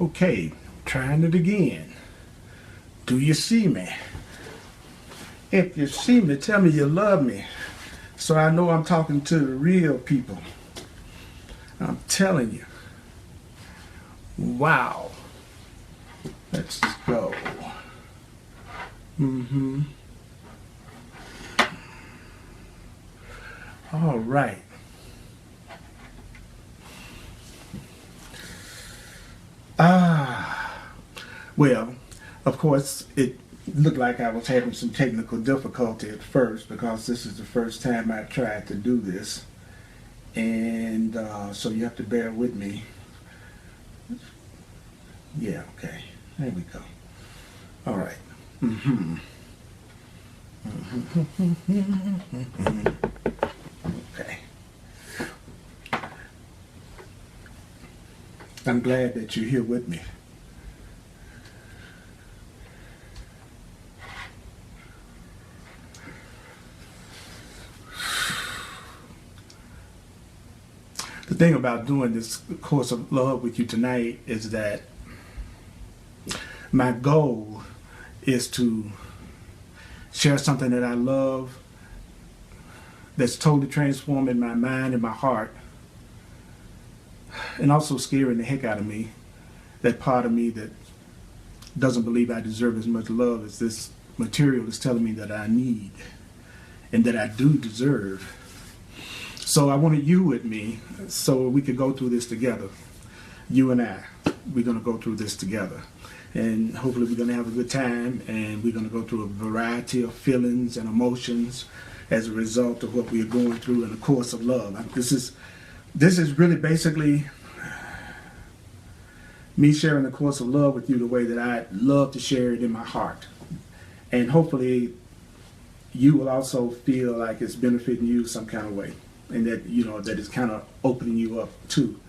Okay, trying it again. Do you see me? If you see me, tell me you love me, so I know I'm talking to the real people. I'm telling you. Wow. Let's go. All right. Well, of course, it looked like I was having some technical difficulty at first because this is the first time I tried to do this. And so you have to bear with me. Yeah, okay. There we go. All right. Okay. I'm glad that you're here with me. The thing about doing this course of love with you tonight is that my goal is to share something that I love that's totally transforming my mind and my heart, and also scaring the heck out of me, that part of me that doesn't believe I deserve as much love as this material is telling me that I need and that I do deserve. So I wanted you with me so we could go through this together. You and I, we're going to go through this together. And hopefully we're going to have a good time, and we're going to go through a variety of feelings and emotions as a result of what we are going through in the course of love. This is really basically me sharing the course of love with you the way that I love to share it in my heart. And hopefully you will also feel like it's benefiting you some kind of way, and that, you know, that it's kind of opening you up too.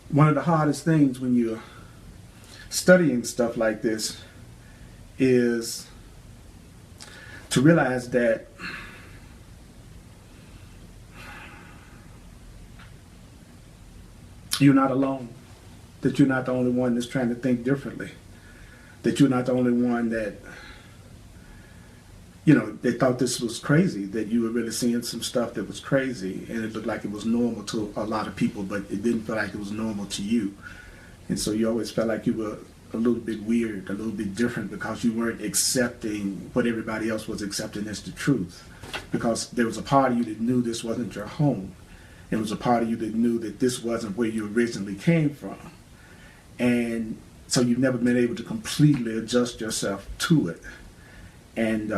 One of the hardest things when you're studying stuff like this is to realize that you're not alone, that you're not the only one that's trying to think differently, that you're not the only one that, you know, they thought this was crazy, that you were really seeing some stuff that was crazy, and it looked like it was normal to a lot of people, but it didn't feel like it was normal to you. And so you always felt like you were a little bit weird, a little bit different, because you weren't accepting what everybody else was accepting as the truth. Because there was a part of you that knew this wasn't your home. There was a part of you that knew that this wasn't where you originally came from. And so you've never been able to completely adjust yourself to it. And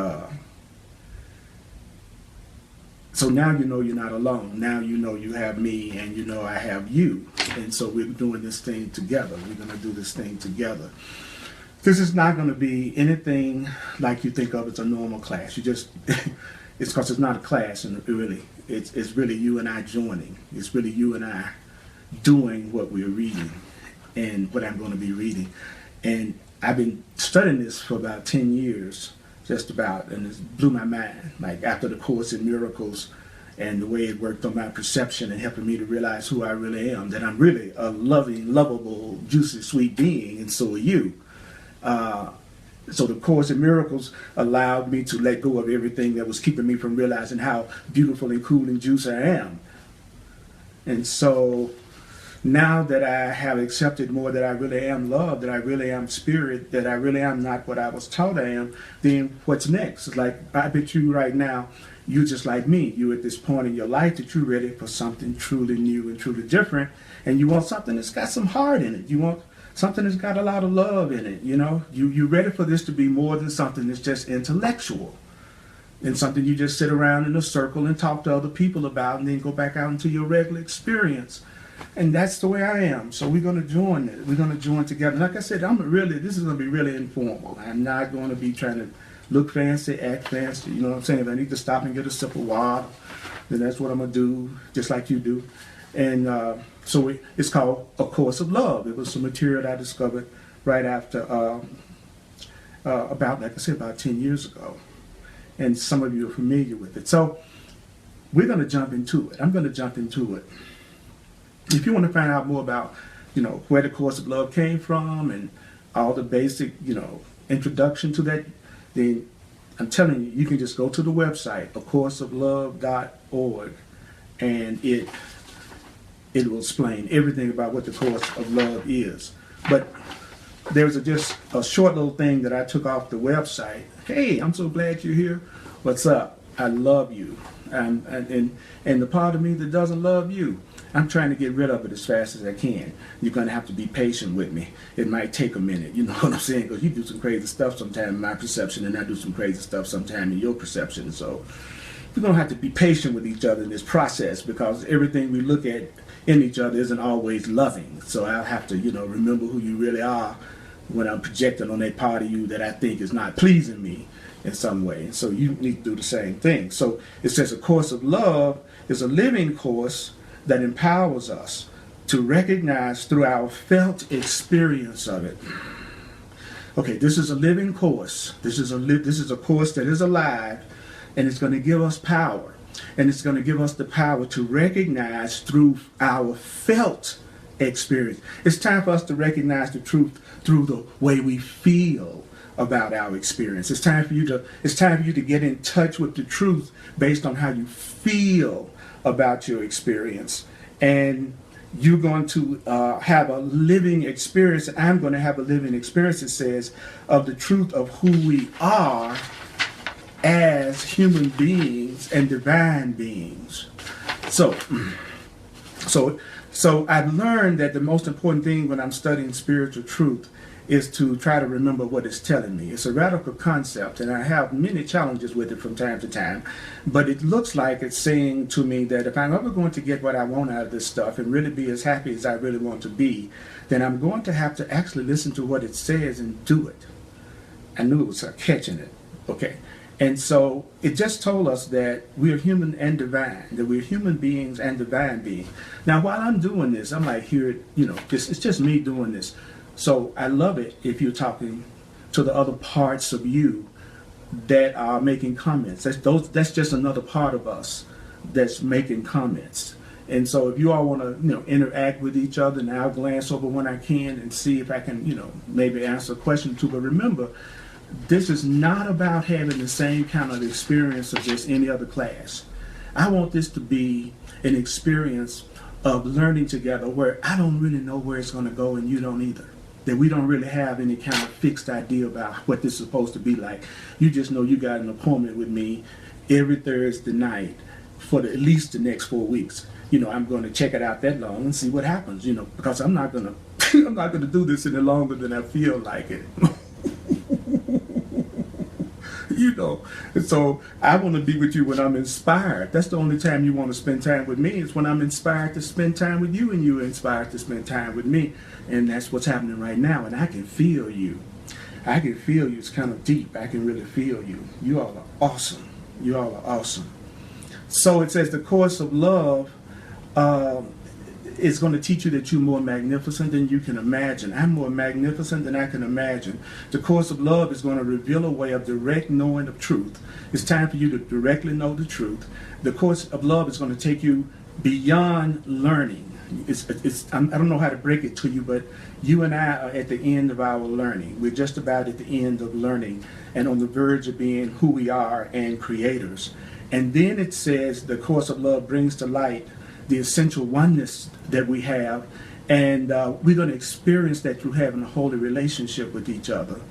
so now you know you're not alone. Now you know you have me, and you know I have you. And so we're doing this thing together. We're going to do this thing together. This is not going to be anything like you think of as a normal class. You just, it's because it's not a class, and really, it's really you and I joining. It's really you and I doing what we're reading and what I'm going to be reading. And I've been studying this for about 10 years. Just about, and it blew my mind. Like after the Course in Miracles and the way it worked on my perception and helping me to realize who I really am, that I'm really a loving, lovable, juicy, sweet being, and so are you. So the Course in Miracles allowed me to let go of everything that was keeping me from realizing how beautiful and cool and juicy I am. And so now that I have accepted more that I really am love, that I really am spirit, that I really am not what I was taught I am, then what's next? It's like, I bet you right now, you're just like me. You're at this point in your life that you're ready for something truly new and truly different, and you want something that's got some heart in it. You want something that's got a lot of love in it, you know? You're ready for this to be more than something that's just intellectual, and something you just sit around in a circle and talk to other people about, and then go back out into your regular experience. And that's the way I am. So we're going to join it. We're going to join together. Like I said, this is going to be really informal. I'm not going to be trying to look fancy, act fancy. You know what I'm saying? If I need to stop and get a sip of water, then that's what I'm going to do, just like you do. And so it's called A Course of Love. It was some material that I discovered right after, like I said, about 10 years ago. And some of you are familiar with it. So we're going to jump into it. I'm going to jump into it. If you want to find out more about where the course of love came from and all the basic, introduction to that, then I'm telling you, you can just go to the website, acourseoflove.org, and it will explain everything about what the course of love is. But there's just a short little thing that I took off the website. Hey, I'm so glad you're here. What's up? I love you. And the part of me that doesn't love you, I'm trying to get rid of it as fast as I can. You're going to have to be patient with me. It might take a minute, you know what I'm saying? Because you do some crazy stuff sometimes in my perception, and I do some crazy stuff sometimes in your perception. So we're going to have to be patient with each other in this process, because everything we look at in each other isn't always loving. So I'll have to, remember who you really are when I'm projecting on that part of you that I think is not pleasing me in some way. So you need to do the same thing. So it says a course of love is a living course that empowers us to recognize through our felt experience of it. Okay, this is a living course. This is a course that is alive, and it's going to give us power. And it's going to give us the power to recognize through our felt experience. It's time for us to recognize the truth through the way we feel about our experience. It's time for you to get in touch with the truth based on how you feel about your experience. And you're going to have a living experience. I'm going to have a living experience, it says, of the truth of who we are as human beings and divine beings. So I've learned that the most important thing when I'm studying spiritual truth is to try to remember what it's telling me. It's a radical concept, and I have many challenges with it from time to time, but it looks like it's saying to me that if I'm ever going to get what I want out of this stuff and really be as happy as I really want to be, then I'm going to have to actually listen to what it says and do it. I knew it was catching it. Okay. And so it just told us that we are human and divine, that we're human beings and divine beings. Now, while I'm doing this, I'm like, it's just me doing this. So I love it if you're talking to the other parts of you that are making comments. That's just another part of us that's making comments. And so if you all want to, interact with each other, and I'll glance over when I can and see if I can, maybe answer a question or two. But remember, this is not about having the same kind of experience of just any other class. I want this to be an experience of learning together where I don't really know where it's going to go and you don't either. That we don't really have any kind of fixed idea about what this is supposed to be like. You just know you got an appointment with me every Thursday night for at least the next 4 weeks. I'm going to check it out that long and see what happens, because I'm not going to I'm not going to do this any longer than I feel like it. And so I want to be with you when I'm inspired. That's the only time you want to spend time with me, is when I'm inspired to spend time with you and you're inspired to spend time with me. And that's what's happening right now. And I can feel you. I can feel you. It's kind of deep. I can really feel you. You all are awesome. You all are awesome. So it says the course of love is going to teach you that you're more magnificent than you can imagine. I'm more magnificent than I can imagine. The course of love is going to reveal a way of direct knowing of truth. It's time for you to directly know the truth. The course of love is going to take you beyond learning. I don't know how to break it to you, but you and I are at the end of our learning. We're just about at the end of learning and on the verge of being who we are and creators. And then it says the course of love brings to light the essential oneness that we have, and we're going to experience that through having a holy relationship with each other.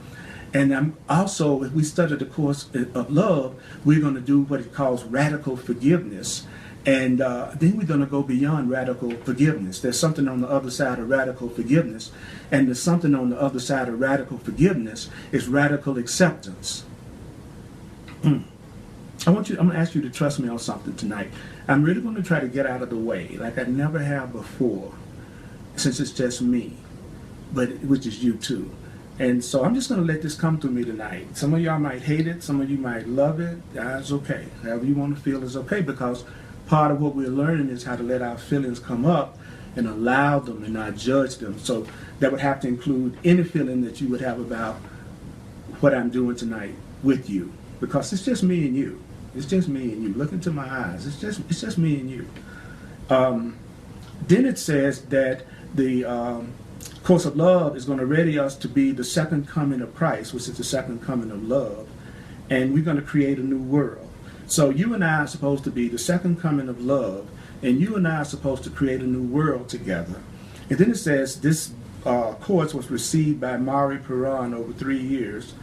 And also, if we study the course of love, we're going to do what it calls radical forgiveness. And then we're going to go beyond radical forgiveness. There's something on the other side of radical forgiveness. And there's something on the other side of radical forgiveness is radical acceptance. I'm going to ask you to trust me on something tonight. I'm really going to try to get out of the way like I never have before, since it's just me, which is you too. And so I'm just going to let this come through me tonight. Some of y'all might hate it. Some of you might love it. That's okay. However you want to feel is okay, because part of what we're learning is how to let our feelings come up and allow them and not judge them. So that would have to include any feeling that you would have about what I'm doing tonight with you, because it's just me and you. It's just me and you. Look into my eyes. It's just me and you. Then it says that the course of love is going to ready us to be the second coming of Christ, which is the second coming of love, and we're going to create a new world. So you and I are supposed to be the second coming of love, and you and I are supposed to create a new world together. And then it says this course was received by Mari Puran over 3 years,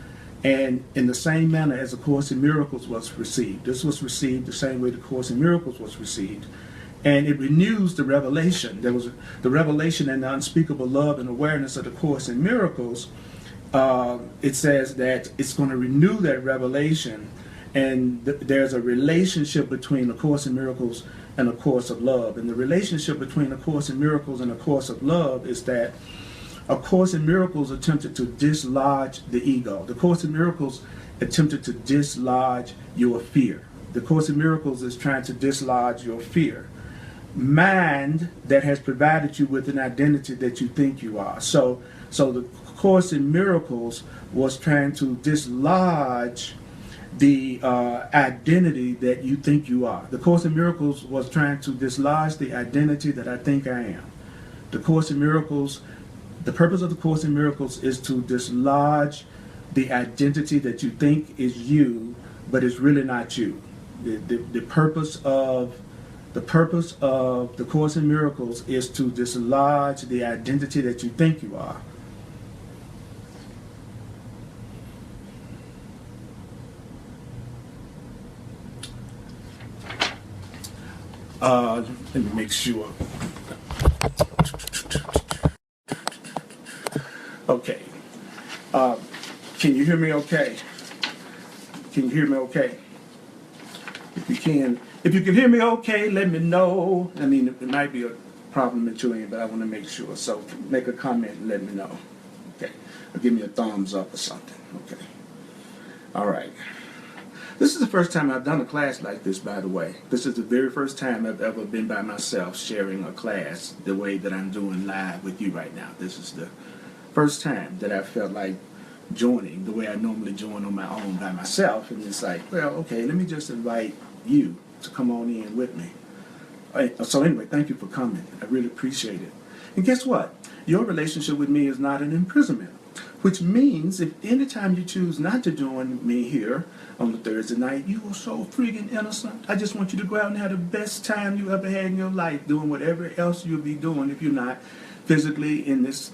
and in the same manner as the Course in Miracles was received. This was received the same way the Course in Miracles was received. And it renews the revelation. There was the revelation and the unspeakable love and awareness of the Course in Miracles. It says that it's going to renew that revelation, and there's a relationship between the Course in Miracles and the Course of Love. And the relationship between the Course in Miracles and the Course of Love is that A Course in Miracles attempted to dislodge the ego. The Course in Miracles attempted to dislodge your fear. The Course in Miracles is trying to dislodge your fear. Mind that has provided you with an identity that you think you are. So the Course in Miracles was trying to dislodge the identity that you think you are. The Course in Miracles was trying to dislodge the identity that I think I am. The Course in Miracles, the purpose of the Course in Miracles is to dislodge the identity that you think is you, but it's really not you. The purpose of the Course in Miracles is to dislodge the identity that you think you are. Let me make sure. Okay. Can you hear me okay? Can you hear me okay? If you can hear me okay, let me know. I mean, it might be a problem at your end, but I want to make sure. So make a comment and let me know. Okay. Or give me a thumbs up or something. Okay. All right. This is the first time I've done a class like this, by the way. This is the very first time I've ever been by myself sharing a class the way that I'm doing live with you right now. This is the first time that I felt like joining the way I normally join on my own by myself. And it's like, well, okay, let me just invite you to come on in with me. So anyway, thank you for coming. I really appreciate it. And guess what? Your relationship with me is not an imprisonment, which means if anytime you choose not to join me here on the Thursday night, you are so freaking innocent. I just want you to go out and have the best time you ever had in your life, doing whatever else you'll be doing if you're not physically in this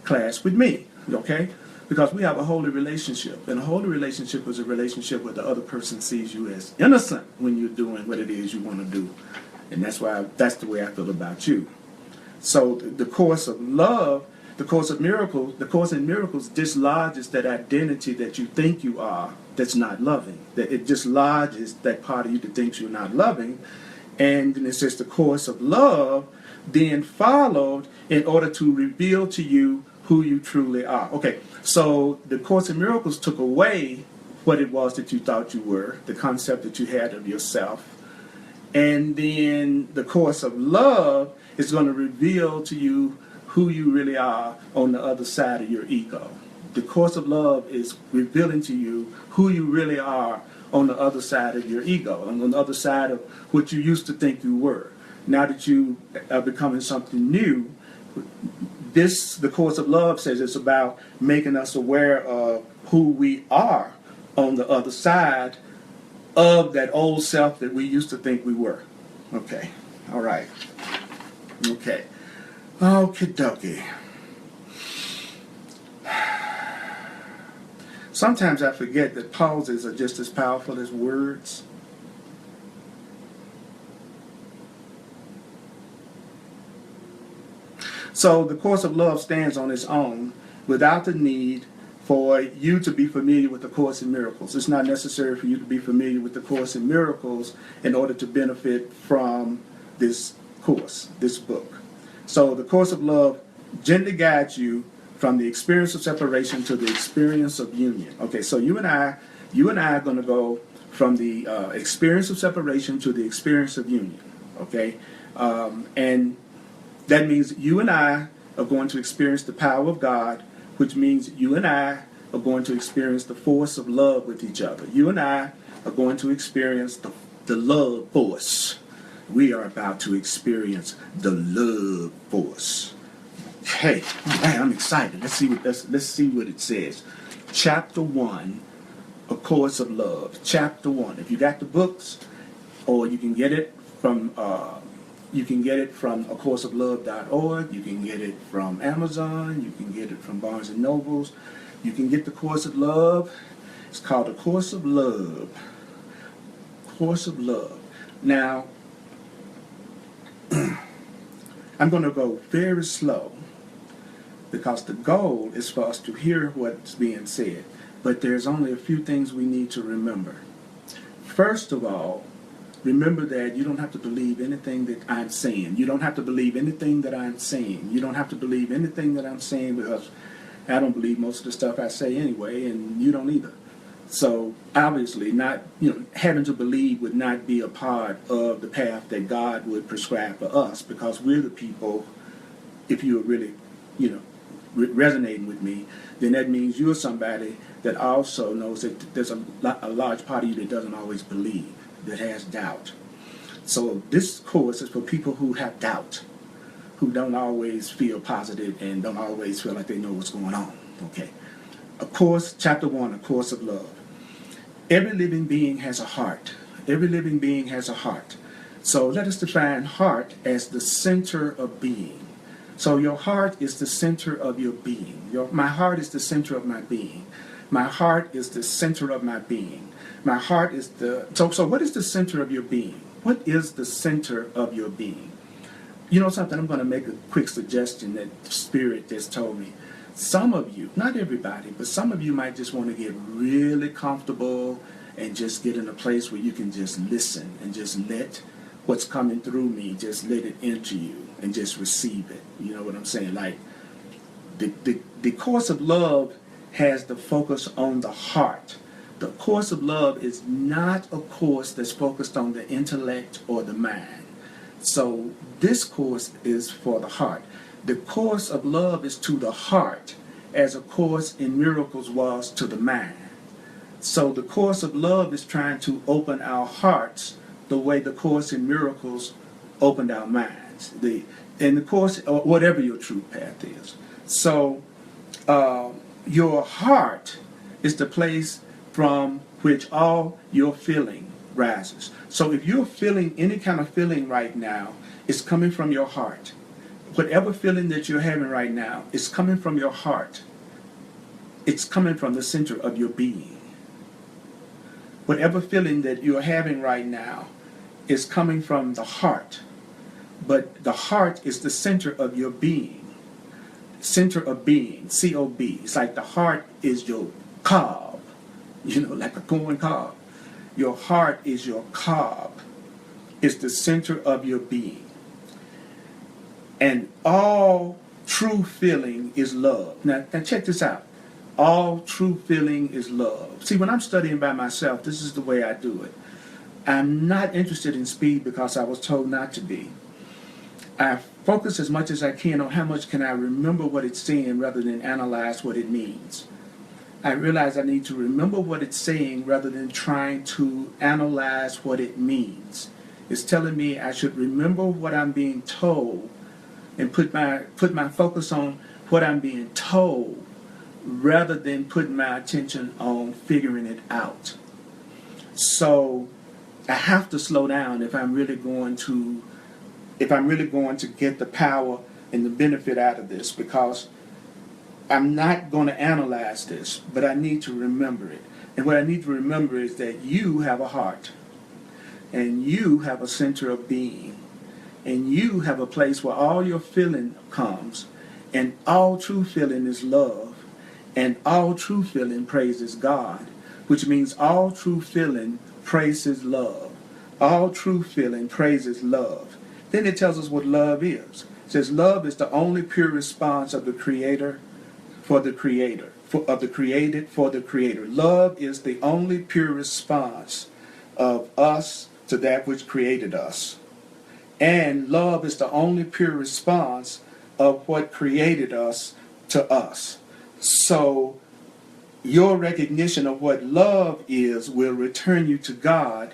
class with me, okay? Because we have a holy relationship, and a holy relationship is a relationship where the other person sees you as innocent when you're doing what it is you want to do. And that's the way I feel about you. So the Course of Love, the Course in Miracles dislodges that identity that you think you are that's not loving. That it dislodges that part of you that thinks you're not loving. And then it says the Course of Love then followed in order to reveal to you who you truly are. Okay, so the Course in Miracles took away what it was that you thought you were, the concept that you had of yourself. And then the Course of Love is going to reveal to you who you really are on the other side of your ego. The Course of Love is revealing to you who you really are on the other side of your ego, on the other side of what you used to think you were. Now that you are becoming something new, the Course of Love says it's about making us aware of who we are on the other side of that old self that we used to think we were. Okay, all right. Okay, okie dokie. Sometimes I forget that pauses are just as powerful as words. So the Course of Love stands on its own without the need for you to be familiar with the Course in Miracles. It's not necessary for you to be familiar with the Course in Miracles in order to benefit from this course, this book. So the Course of Love gently guides you from the experience of separation to the experience of union. Okay, so you and I are going to go from the experience of separation to the experience of union. Okay, and that means you and I are going to experience the power of God, which means you and I are going to experience the force of love with each other. You and I are going to experience the love force. we are about to experience the love force. Hey, man, I'm excited. Let's see what it says. Chapter 1, A Course of Love. Chapter 1. If you got the books, or you can get it from acourseoflove.org. You can get it from Amazon. You can get it from Barnes and Nobles. You can get the Course of Love. It's called A Course of Love. Course of Love. Now, I'm going to go very slow because the goal is for us to hear what's being said. But there's only a few things we need to remember. First of all, remember that you don't have to believe anything that I'm saying. You don't have to believe anything that I'm saying. You don't have to believe anything that I'm saying, because I don't believe most of the stuff I say anyway, and you don't either. So obviously, having to believe would not be a part of the path that God would prescribe for us, because we're the people. If you're really, resonating with me, then that means you're somebody that also knows that there's a large part of you that doesn't always believe, that has doubt. So this course is for people who have doubt, who don't always feel positive and don't always feel like they know what's going on. Okay. A course, chapter 1, A Course of Love. Every living being has a heart. Every living being has a heart. So let us define heart as the center of being. So your heart is the center of your being. My heart is the center of my being. My heart is the center of my being. My heart is so what is the center of your being? What is the center of your being? You know something, I'm going to make a quick suggestion that Spirit just told me. Some of you, not everybody, but some of you might just want to get really comfortable and just get in a place where you can just listen and just let what's coming through me, just let it enter you and just receive it. You know what I'm saying? Like, the Course of Love has the focus on the heart. The Course of Love is not a course that's focused on the intellect or the mind. So this course is for the heart. The Course of Love is to the heart as A Course in Miracles was to the mind. So the Course of Love is trying to open our hearts the way the Course in Miracles opened our minds. In the Course, or whatever your true path is. So your heart is the place from which all your feeling rises. So if you're feeling any kind of feeling right now, it's coming from your heart. Whatever feeling that you're having right now is coming from your heart. It's coming from the center of your being. Whatever feeling that you're having right now is coming from the heart. But the heart is the center of your being. Center of being, C-O-B. It's like the heart is your cob, like a corn cob. Your heart is your cob. It's the center of your being. And all true feeling is love. Now check this out. All true feeling is love. See, when I'm studying by myself, this is the way I do it. I'm not interested in speed because I was told not to be. I focus as much as I can on how much can I remember what it's saying rather than analyze what it means. I realize I need to remember what it's saying rather than trying to analyze what it means. It's telling me I should remember what I'm being told and put my focus on what I'm being told rather than putting my attention on figuring it out. So I have to slow down if I'm really going to get the power and the benefit out of this, because I'm not going to analyze this, but I need to remember it. And what I need to remember is that you have a heart, and you have a center of being, and you have a place where all your feeling comes, and all true feeling is love, and all true feeling praises God, which means all true feeling praises love. All true feeling praises love. Then it tells us what love is. It says love is the only pure response of the Creator for the Creator, of the created for the Creator. Love is the only pure response of us to that which created us. And love is the only pure response of what created us to us. So your recognition of what love is will return you to God,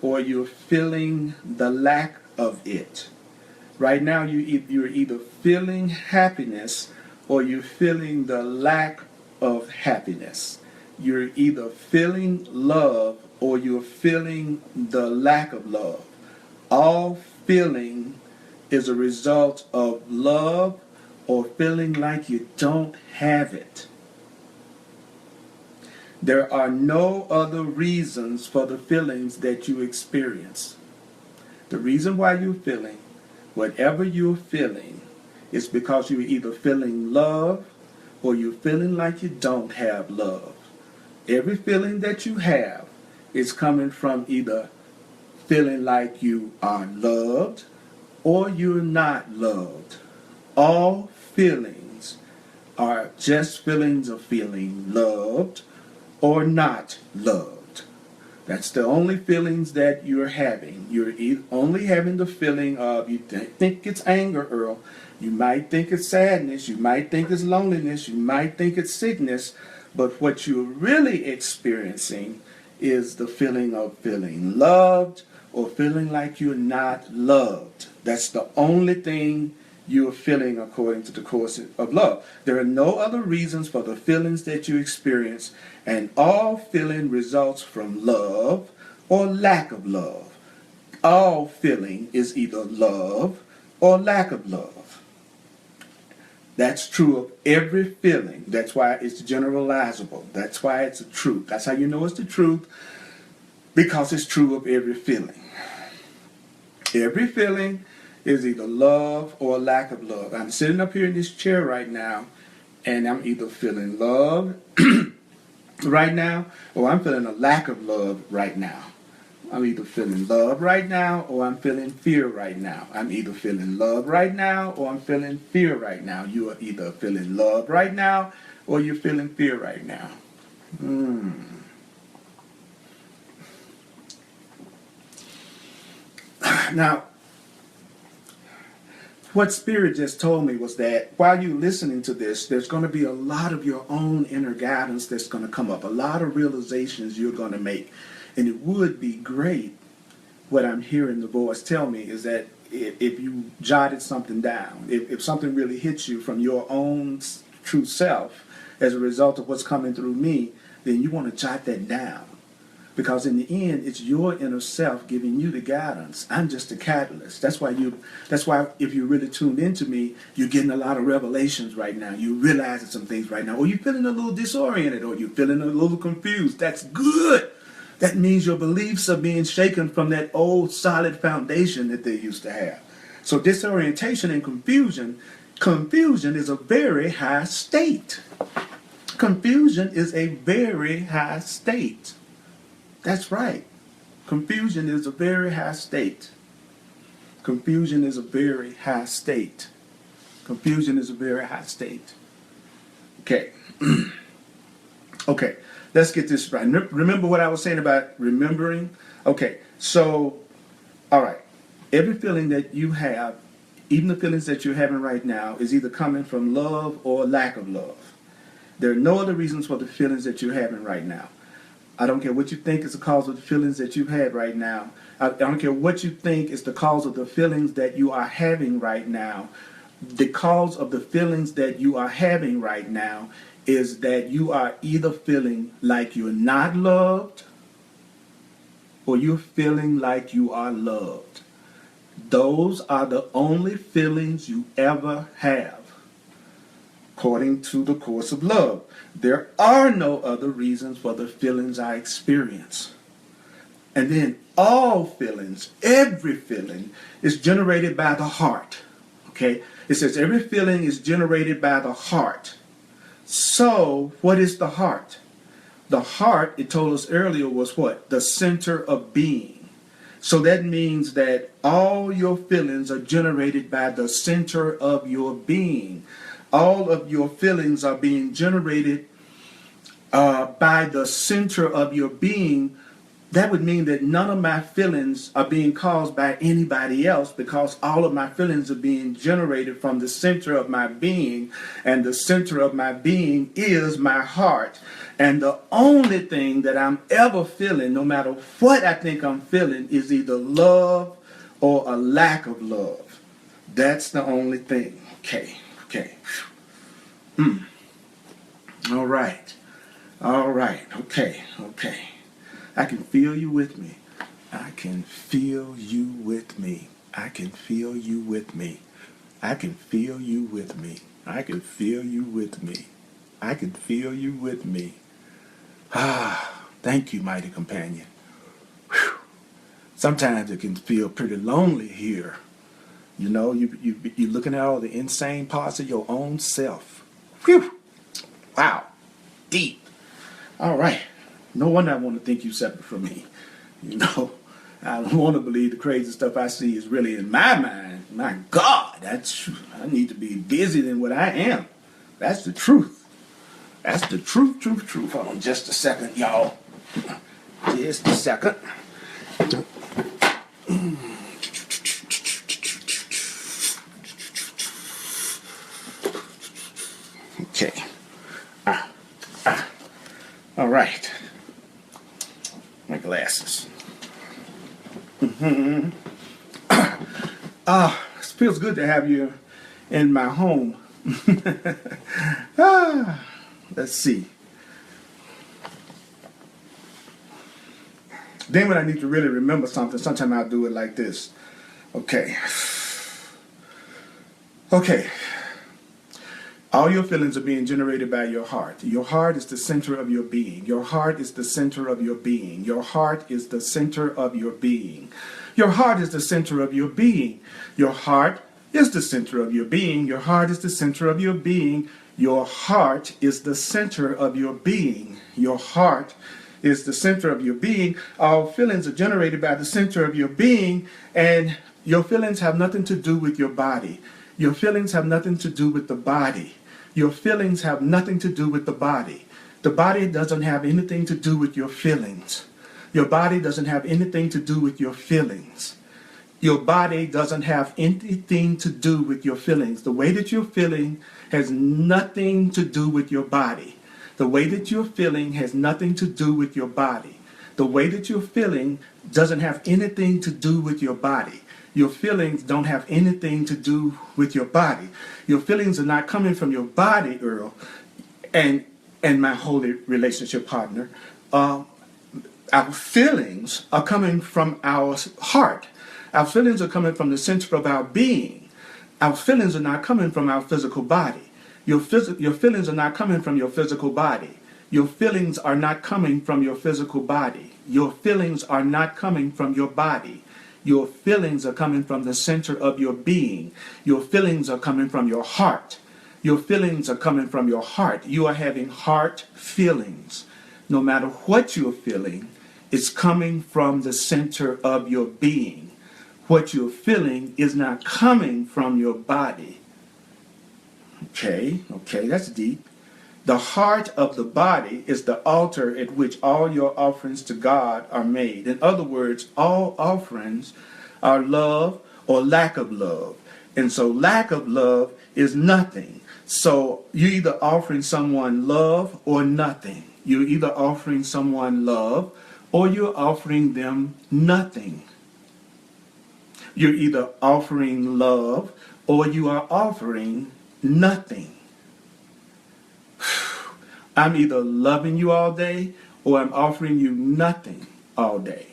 or you're feeling the lack of it. Right now, you're either feeling happiness or you're feeling the lack of happiness. You're either feeling love or you're feeling the lack of love. All feeling is a result of love or feeling like you don't have it. There are no other reasons for the feelings that you experience. The reason why you're feeling whatever you're feeling is because you're either feeling love or you're feeling like you don't have love. Every feeling that you have is coming from either feeling like you are loved or you're not loved. All feelings are just feelings of feeling loved or not loved. That's the only feelings that you're having. You're only having the feeling of, you think it's anger, Earl. You might think it's sadness. You might think it's loneliness. You might think it's sickness. But what you're really experiencing is the feeling of feeling loved or feeling like you're not loved. That's the only thing you're feeling according to the course of love. There are no other reasons for the feelings that you experience, and all feeling results from love or lack of love. All feeling is either love or lack of love. That's true of every feeling. That's why it's generalizable. That's why it's a truth. That's how you know it's the truth, because it's true of every feeling. Every feeling is either love or lack of love. I'm sitting up here in this chair right now, and I'm either feeling love right now, or I'm feeling a lack of love right now. I'm either feeling love right now, or I'm feeling fear right now. I'm either feeling love right now, or I'm feeling fear right now. You are either feeling love right now, or you're feeling fear right now. Now, what Spirit just told me was that while you're listening to this, there's going to be a lot of your own inner guidance that's going to come up, a lot of realizations you're going to make. And it would be great, what I'm hearing the voice tell me, is that if you jotted something down, if something really hits you from your own true self as a result of what's coming through me, then you want to jot that down. Because in the end, it's your inner self giving you the guidance. I'm just a catalyst. That's why if you're really tuned into me, you're getting a lot of revelations right now. You're realizing some things right now. Or you're feeling a little disoriented, or you're feeling a little confused. That's good. That means your beliefs are being shaken from that old solid foundation that they used to have. So disorientation and confusion is a very high state. Confusion is a very high state. That's right. Confusion is a very high state. Confusion is a very high state. Confusion is a very high state. Okay. Okay. Let's get this right. Remember what I was saying about remembering? Okay. So, all right. Every feeling that you have, even the feelings that you're having right now, is either coming from love or lack of love. There are no other reasons for the feelings that you're having right now. I don't care what you think is the cause of the feelings that you've had right now. I don't care what you think is the cause of the feelings that you are having right now. The cause of the feelings that you are having right now is that you are either feeling like you're not loved or you're feeling like you are loved. Those are the only feelings you ever have, according to the course of love. There are no other reasons for the feelings I experience. And then all feelings, every feeling, is generated by the heart. Okay? It says every feeling is generated by the heart. So, what is the heart? The heart, it told us earlier, was what? The center of being. So that means that all your feelings are generated by the center of your being. All of your feelings are being generated by the center of your being, that would mean that none of my feelings are being caused by anybody else, because all of my feelings are being generated from the center of my being, and the center of my being is my heart. And the only thing that I'm ever feeling, no matter what I think I'm feeling, is either love or a lack of love. That's the only thing. Okay. All right. Okay. I can feel you with me. I can feel you with me. I can feel you with me. I can feel you with me. I can feel you with me. I can feel you with me. Thank you, mighty companion. Whew. Sometimes it can feel pretty lonely here. You know, you're looking at all the insane parts of your own self. Whew. Wow. Deep. All right. No wonder I want to think you separate from me. You know, I don't want to believe the crazy stuff I see is really in my mind. My God, I need to be busier than what I am. That's the truth. That's the truth. Hold on just a second, y'all. Just a second. Okay. All right. My glasses. It feels good to have you in my home. Let's see. Then when I need to really remember something, sometimes I'll do it like this. Okay. All your feelings are being generated by your heart. Your heart is the center of your being. Your heart is the center of your being. Your heart is the center of your being. Your heart is the center of your being. Your heart is the center of your being. Your heart is the center of your being. Your heart is the center of your being. Your heart is the center of your being. All feelings are generated by the center of your being, and your feelings have nothing to do with your body. Your feelings have nothing to do with the body. Your feelings have nothing to do with the body. The body doesn't have anything to do with your feelings. Your body doesn't have anything to do with your feelings. Your body doesn't have anything to do with your feelings. The way that you're feeling has nothing to do with your body. The way that you're feeling has nothing to do with your body. The way that you're feeling doesn't have anything to do with your body. Your feelings don't have anything to do with your body. Your feelings are not coming from your body, Earl, and my holy relationship partner. Our feelings are coming from our heart. Our feelings are coming from the center of our being. Our feelings are not coming from our physical body. Your feelings are not coming from your physical body. Your feelings are not coming from your physical body. Your feelings are not coming from your body. Your feelings are coming from the center of your being. Your feelings are coming from your heart. Your feelings are coming from your heart. You are having heart feelings. No matter what you're feeling, it's coming from the center of your being. What you're feeling is not coming from your body. Okay, that's deep. The heart of the body is the altar at which all your offerings to God are made. In other words, all offerings are love or lack of love. And so lack of love is nothing. So you're either offering someone love or nothing. You're either offering someone love or you're offering them nothing. You're either offering love or you are offering nothing. I'm either loving you all day or I'm offering you nothing all day.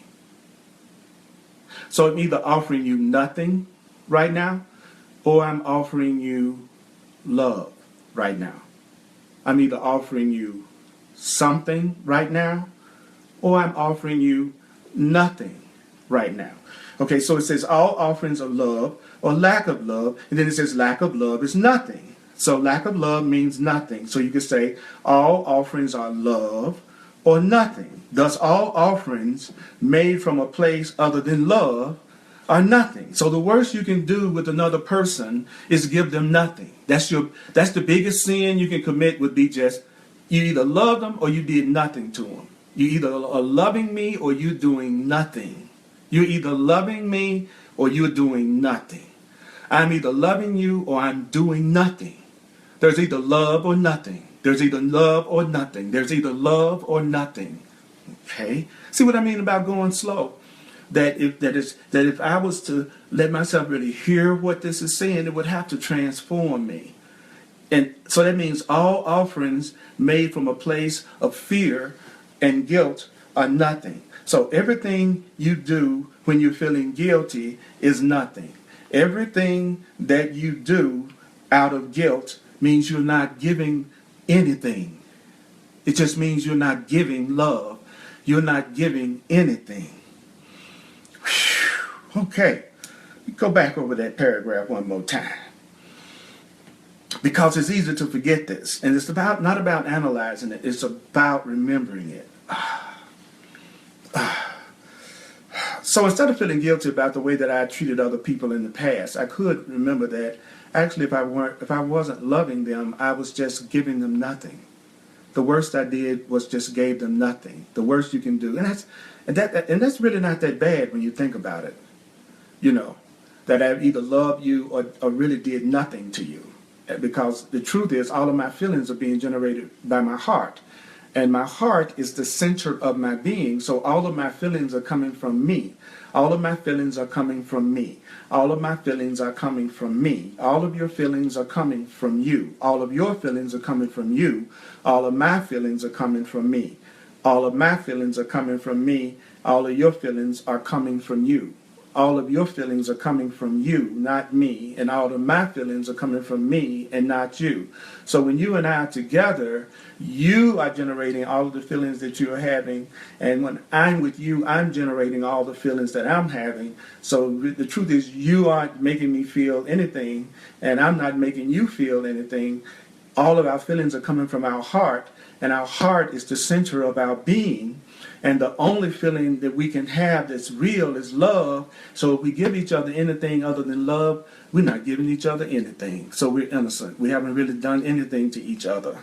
So I'm either offering you nothing right now or I'm offering you love right now. I'm either offering you something right now or I'm offering you nothing right now. Okay, so it says all offerings of love or lack of love, and then it says lack of love is nothing. So lack of love means nothing. So you could say all offerings are love or nothing. Thus all offerings made from a place other than love are nothing. So the worst you can do with another person is give them nothing. That's the biggest sin you can commit, would be just you either love them or you did nothing to them. You either are loving me or you're doing nothing. You're either loving me or you're doing nothing. I'm either loving you or I'm doing nothing. There's either love or nothing. There's either love or nothing. There's either love or nothing. Okay? See what I mean about going slow? That if I was to let myself really hear what this is saying, it would have to transform me. And so that means all offerings made from a place of fear and guilt are nothing. So everything you do when you're feeling guilty is nothing. Everything that you do out of guilt means you're not giving anything. It just means you're not giving love. You're not giving anything. Whew. Okay, go back over that paragraph one more time. Because it's easy to forget this. And it's not about analyzing it. It's about remembering it. So instead of feeling guilty about the way that I treated other people in the past, I could remember that actually if I wasn't loving them, I was just giving them nothing. The worst I did was just gave them nothing. The worst you can do. And that's really not that bad when you think about it. You know, that I either loved you or really did nothing to you. Because the truth is, all of my feelings are being generated by my heart. And my heart is the center of my being, so all of my feelings are coming from me. All of my feelings are coming from me. All of my feelings are coming from me. All of your feelings are coming from you. All of your feelings are coming from you. All of my feelings are coming from me. All of my feelings are coming from me. All of your feelings are coming from you. All of your feelings are coming from you, not me. And all of my feelings are coming from me and not you. So when you and I are together, you are generating all of the feelings that you are having. And when I'm with you, I'm generating all the feelings that I'm having. So the truth is, you aren't making me feel anything, and I'm not making you feel anything. All of our feelings are coming from our heart, and our heart is the center of our being. And the only feeling that we can have that's real is love. So if we give each other anything other than love, we're not giving each other anything. So we're innocent. We haven't really done anything to each other.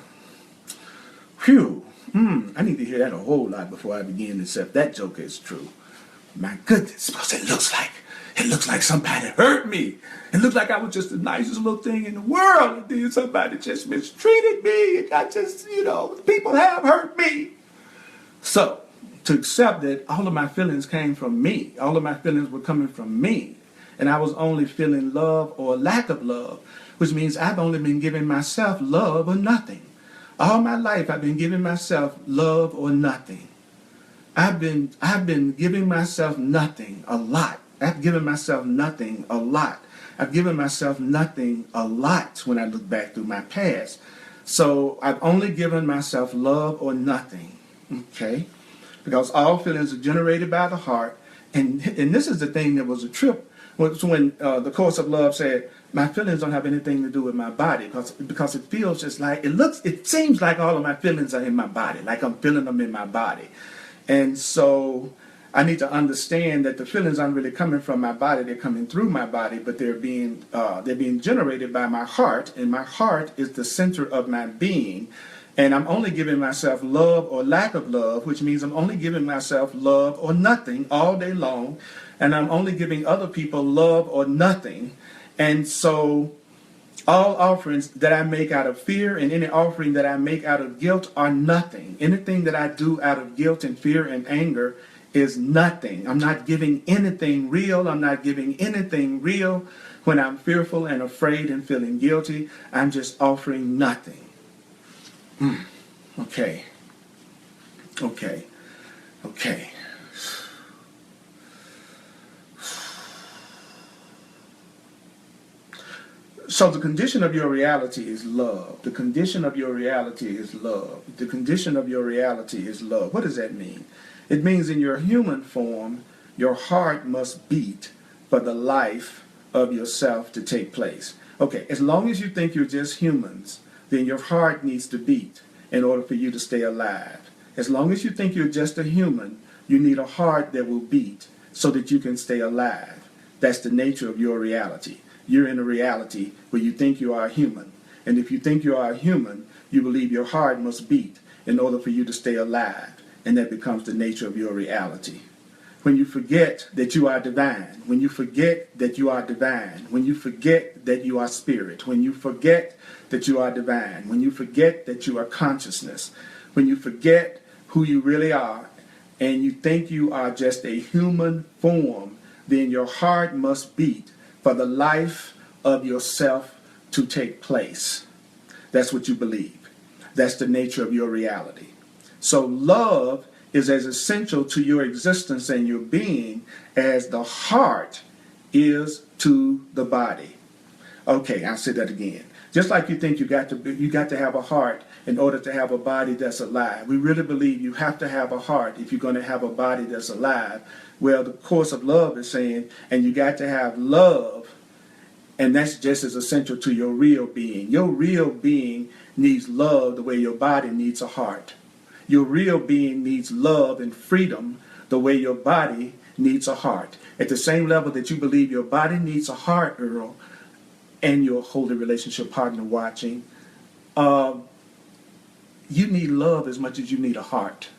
Phew. I need to hear that a whole lot before I begin to accept that joke is true. My goodness, because it looks like somebody hurt me. It looks like I was just the nicest little thing in the world. And then somebody just mistreated me. And I just, people have hurt me. So, to accept that all of my feelings came from me. All of my feelings were coming from me. And I was only feeling love or lack of love, which means I've only been giving myself love or nothing. All my life I've been giving myself love or nothing. I've been giving myself nothing a lot. I've given myself nothing a lot. I've given myself nothing a lot when I look back through my past. So I've only given myself love or nothing. Okay? Because all feelings are generated by the heart. And this is the thing that was a trip. When the Course of Love said, my feelings don't have anything to do with my body. Because it feels just like, it seems like all of my feelings are in my body. Like I'm feeling them in my body. And so I need to understand that the feelings aren't really coming from my body. They're coming through my body, but they're being generated by my heart. And my heart is the center of my being. And I'm only giving myself love or lack of love, which means I'm only giving myself love or nothing all day long. And I'm only giving other people love or nothing. And so all offerings that I make out of fear and any offering that I make out of guilt are nothing. Anything that I do out of guilt and fear and anger is nothing. I'm not giving anything real. I'm not giving anything real. When I'm fearful and afraid and feeling guilty, I'm just offering nothing. Okay. So the condition of your reality is love. The condition of your reality is love. The condition of your reality is love. What does that mean? It means in your human form, your heart must beat for the life of yourself to take place. Okay, as long as you think you're just humans, then your heart needs to beat in order for you to stay alive. As long as you think you're just a human, you need a heart that will beat so that you can stay alive. That's the nature of your reality. You're in a reality where you think you are a human. And if you think you are a human, you believe your heart must beat in order for you to stay alive. and that becomes the nature of your reality. When you forget that you are divine, when you forget that you are divine, when you forget that you are spirit, when you forget that you are divine, when you forget that you are consciousness, when you forget who you really are, and you think you are just a human form, then your heart must beat for the life of yourself to take place. That's what you believe. That's the nature of your reality. So love is as essential to your existence and your being as the heart is to the body. Okay, I'll say that again. Just like you think you got to have a heart in order to have a body that's alive. We really believe you have to have a heart if you're going to have a body that's alive. Well, the course of love is saying, and you got to have love, and that's just as essential to your real being. Your real being needs love the way your body needs a heart. Your real being needs love and freedom the way your body needs a heart. At the same level that you believe your body needs a heart, Earl, and your holy relationship partner watching, you need love as much as you need a heart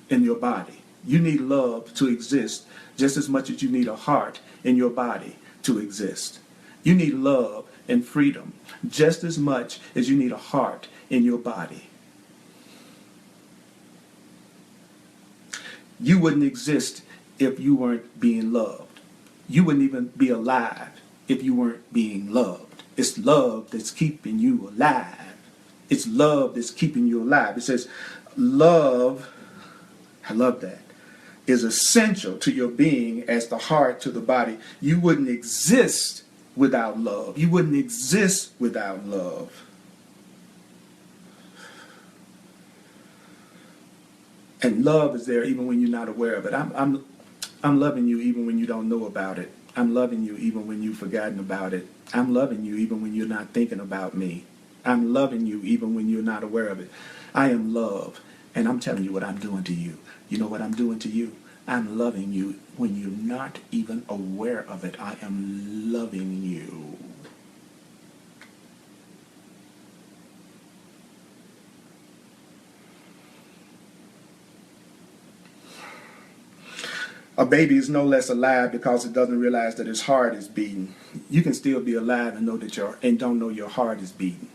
in your body. You need love to exist just as much as you need a heart in your body to exist. You need love and freedom just as much as you need a heart in your body. You wouldn't exist if you weren't being loved. You wouldn't even be alive if you weren't being loved. It's love that's keeping you alive. It's love that's keeping you alive. It says love, I love that, is essential to your being as the heart to the body. You wouldn't exist without love. You wouldn't exist without love. And love is there even when you're not aware of it. I'm loving you even when you don't know about it. I'm loving you even when you've forgotten about it. I'm loving you even when you're not thinking about me. I'm loving you even when you're not aware of it. I am love, and I'm telling you what I'm doing to you. You know what I'm doing to you? I'm loving you when you're not even aware of it. I am loving you. A baby is no less alive because it doesn't realize that its heart is beating. You can still be alive and don't know your heart is beating.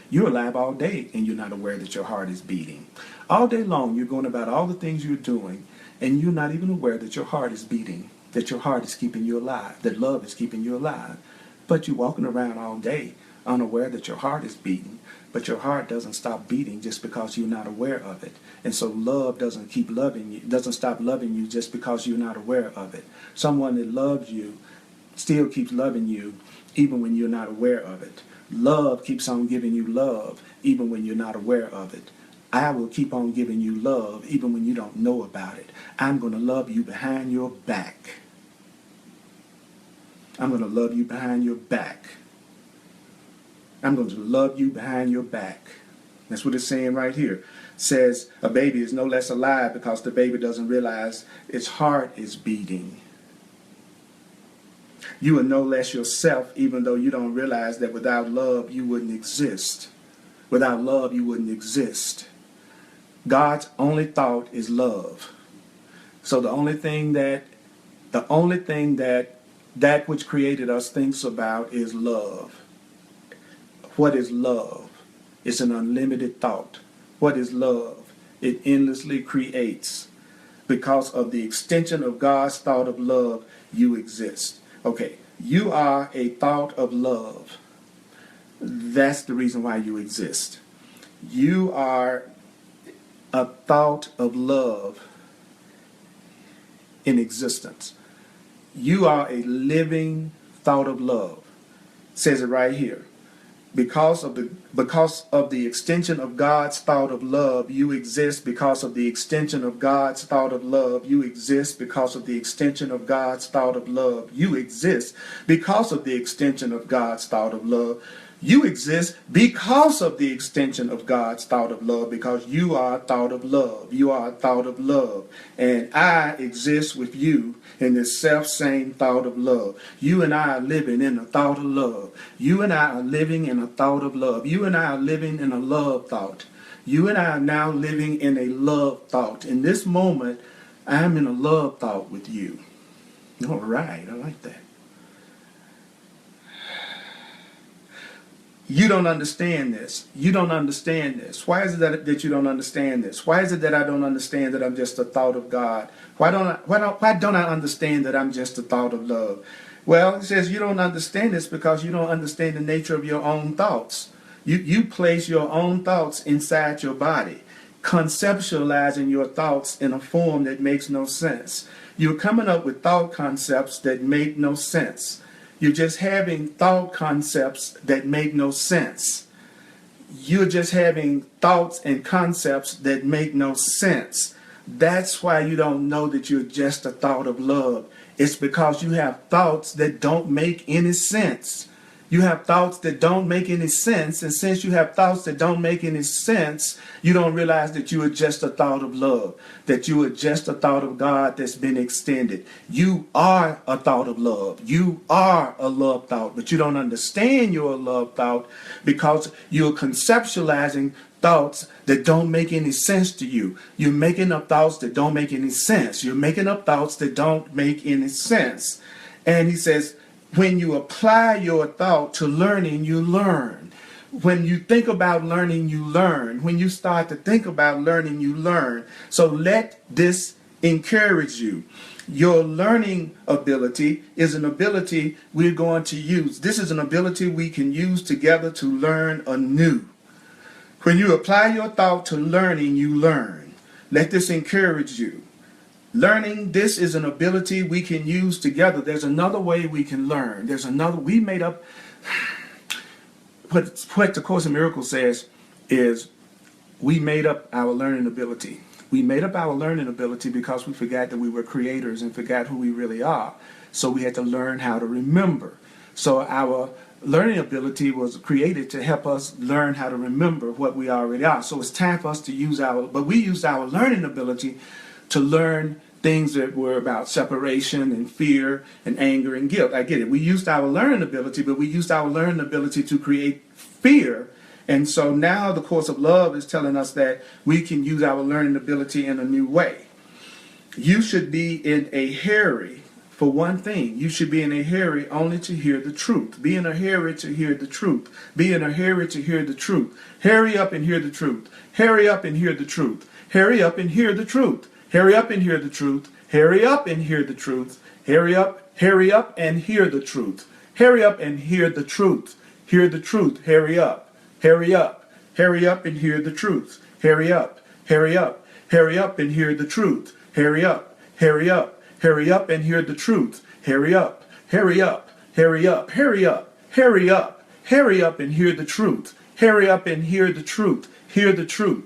You're alive all day and you're not aware that your heart is beating. All day long you're going about all the things you're doing and you're not even aware that your heart is beating, that your heart is keeping you alive, that love is keeping you alive. But you're walking around all day unaware that your heart is beating, but your heart doesn't stop beating just because you're not aware of it. And so love doesn't stop loving you just because you're not aware of it. Someone that loves you still keeps loving you even when you're not aware of it. Love keeps on giving you love even when you're not aware of it. I will keep on giving you love even when you don't know about it. I'm going to love you behind your back. I'm going to love you behind your back. I'm going to love you behind your back. That's what it's saying right here. It says a baby is no less alive because the baby doesn't realize its heart is beating. You are no less yourself even though you don't realize that without love you wouldn't exist. Without love you wouldn't exist. God's only thought is love. So the only thing that which created us thinks about is love. What is love? It's an unlimited thought. What is love? It endlessly creates. Because of the extension of God's thought of love, you exist. Okay, you are a thought of love. That's the reason why you exist. You are a thought of love in existence. You are a living thought of love. It says it right here. Because of the extension of God's thought of love, you exist. Because of the extension of God's thought of love, you exist. Because of the extension of God's thought of love, you exist. Because of the extension of God's thought of love, you exist. Because of the extension of God's thought of love, because you are a thought of love. You are a thought of love. And I exist with you in this self-same thought of love. You and I are living in a thought of love. You and I are living in a thought of love. You and I are living in a love thought. You and I are now living in a love thought. In this moment, I'm in a love thought with you. All right, I like that. You don't understand this. You don't understand this. Why is it that you don't understand this? Why is it that I don't understand that I'm just a thought of God? Why don't I understand that I'm just a thought of love? Well, it says you don't understand this because you don't understand the nature of your own thoughts. You place your own thoughts inside your body, conceptualizing your thoughts in a form that makes no sense. You're coming up with thought concepts that make no sense. You're just having thought concepts that make no sense. You're just having thoughts and concepts that make no sense. That's why you don't know that you're just a thought of love. It's because you have thoughts that don't make any sense. You have thoughts that don't make any sense, and since you have thoughts that don't make any sense, you don't realize that you are just a thought of love, that you are just a thought of God that's been extended. You are a thought of love. You are a love thought, but you don't understand you're a love thought because you're conceptualizing thoughts that don't make any sense to you. You're making up thoughts that don't make any sense. You're making up thoughts that don't make any sense. And he says, when you apply your thought to learning, you learn. When you think about learning, you learn. When you start to think about learning, you learn. So let this encourage you. Your learning ability is an ability we're going to use. This is an ability we can use together to learn anew. When you apply your thought to learning, you learn. Let this encourage you. Learning, this is an ability we can use together. There's another way we can learn. There's another, we made up, what the Course in Miracles says is we made up our learning ability. We made up our learning ability because we forgot that we were creators and forgot who we really are. So we had to learn how to remember. So our learning ability was created to help us learn how to remember what we already are. So it's time for us to use but we used our learning ability to learn things that were about separation and fear and anger and guilt. I get it. We used our learning ability, but we used our learning ability to create fear. And so now the Course of Love is telling us that we can use our learning ability in a new way. You should be in a hurry for one thing. You should be in a hurry only to hear the truth. Be in a hurry to hear the truth. Be in a hurry to hear the truth. Hurry up and hear the truth. Hurry up and hear the truth. Hurry up and hear the truth. Hurry up and hear the truth. Hurry up and hear the truth. Hurry up and hear the truth. Hurry up and hear the truth. Hear the truth. Hurry up. Hurry up. Hurry up and hear the truth. Hurry up. Hurry up. Hurry up and hear the truth. Hurry up. Hurry up. Hurry up and hear the truth. Hurry up. Hurry up. Hurry up. Hurry up. Hurry up. Hurry up and hear the truth. Hurry up and hear the truth. Hear the truth.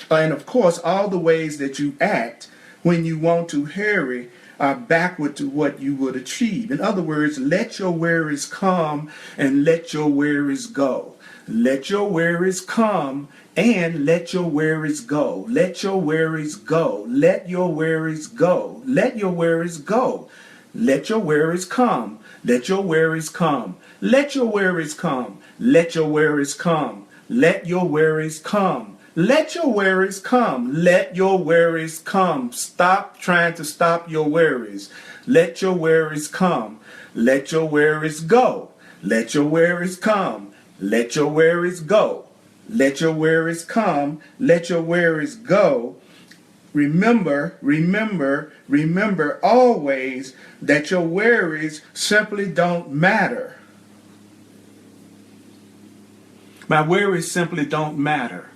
And of course, all the ways that you act when you want to hurry are backward to what you would achieve. In other words, let your worries come and let your worries go. Let your worries come and let your worries go. Let your worries go. Let your worries go. Let your worries go. Let your worries come. Let your worries come. Let your worries come. Let your worries come. Let your worries come. Let your worries come. Let your worries come. Stop trying to stop your worries. Let your worries come. Let your worries go. Let your worries come. Let your worries go. Let your worries come. Let your worries go. Remember always that your worries simply don't matter. My worries simply don't matter.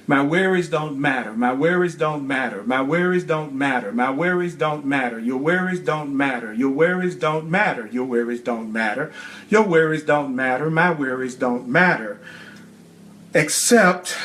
My worries don't matter. My worries don't matter. My worries don't matter. My worries don't matter. Your worries don't matter. Your worries don't matter. Your worries don't matter. Your worries don't matter. My worries don't matter. Except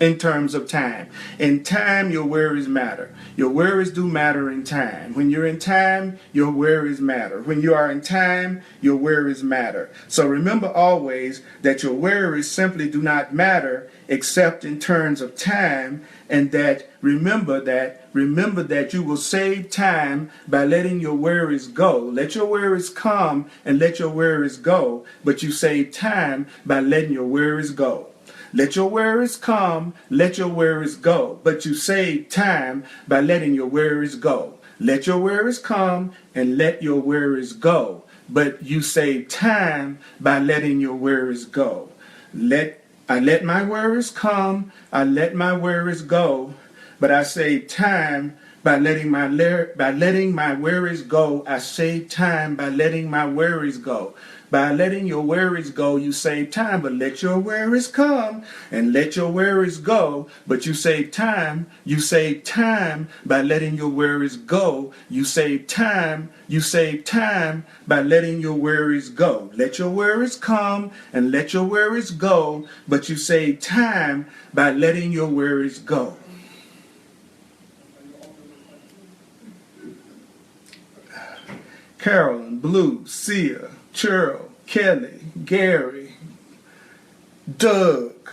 in terms of time. In time, your worries matter. Your worries do matter in time. When you're in time, your worries matter. When you are in time, your worries matter. So remember always that your worries simply do not matter except in terms of time, and that remember that you will save time by letting your worries go. Let your worries come and let your worries go, but you save time by letting your worries go. Let your worries come, let your worries go. But you save time by letting your worries go. Let your worries come and let your worries go. But you save time by letting your worries go. I let my worries come, I let my worries go, but I save time by letting my worries go. I save time by letting my worries go. By letting your worries go, you save time, but let your worries come and let your worries go. But you save time by letting your worries go. You save time by letting your worries go. Let your worries come and let your worries go, but you save time by letting your worries go. Carolyn, Blue, Sia, Cheryl, Kelly, Gary, Doug,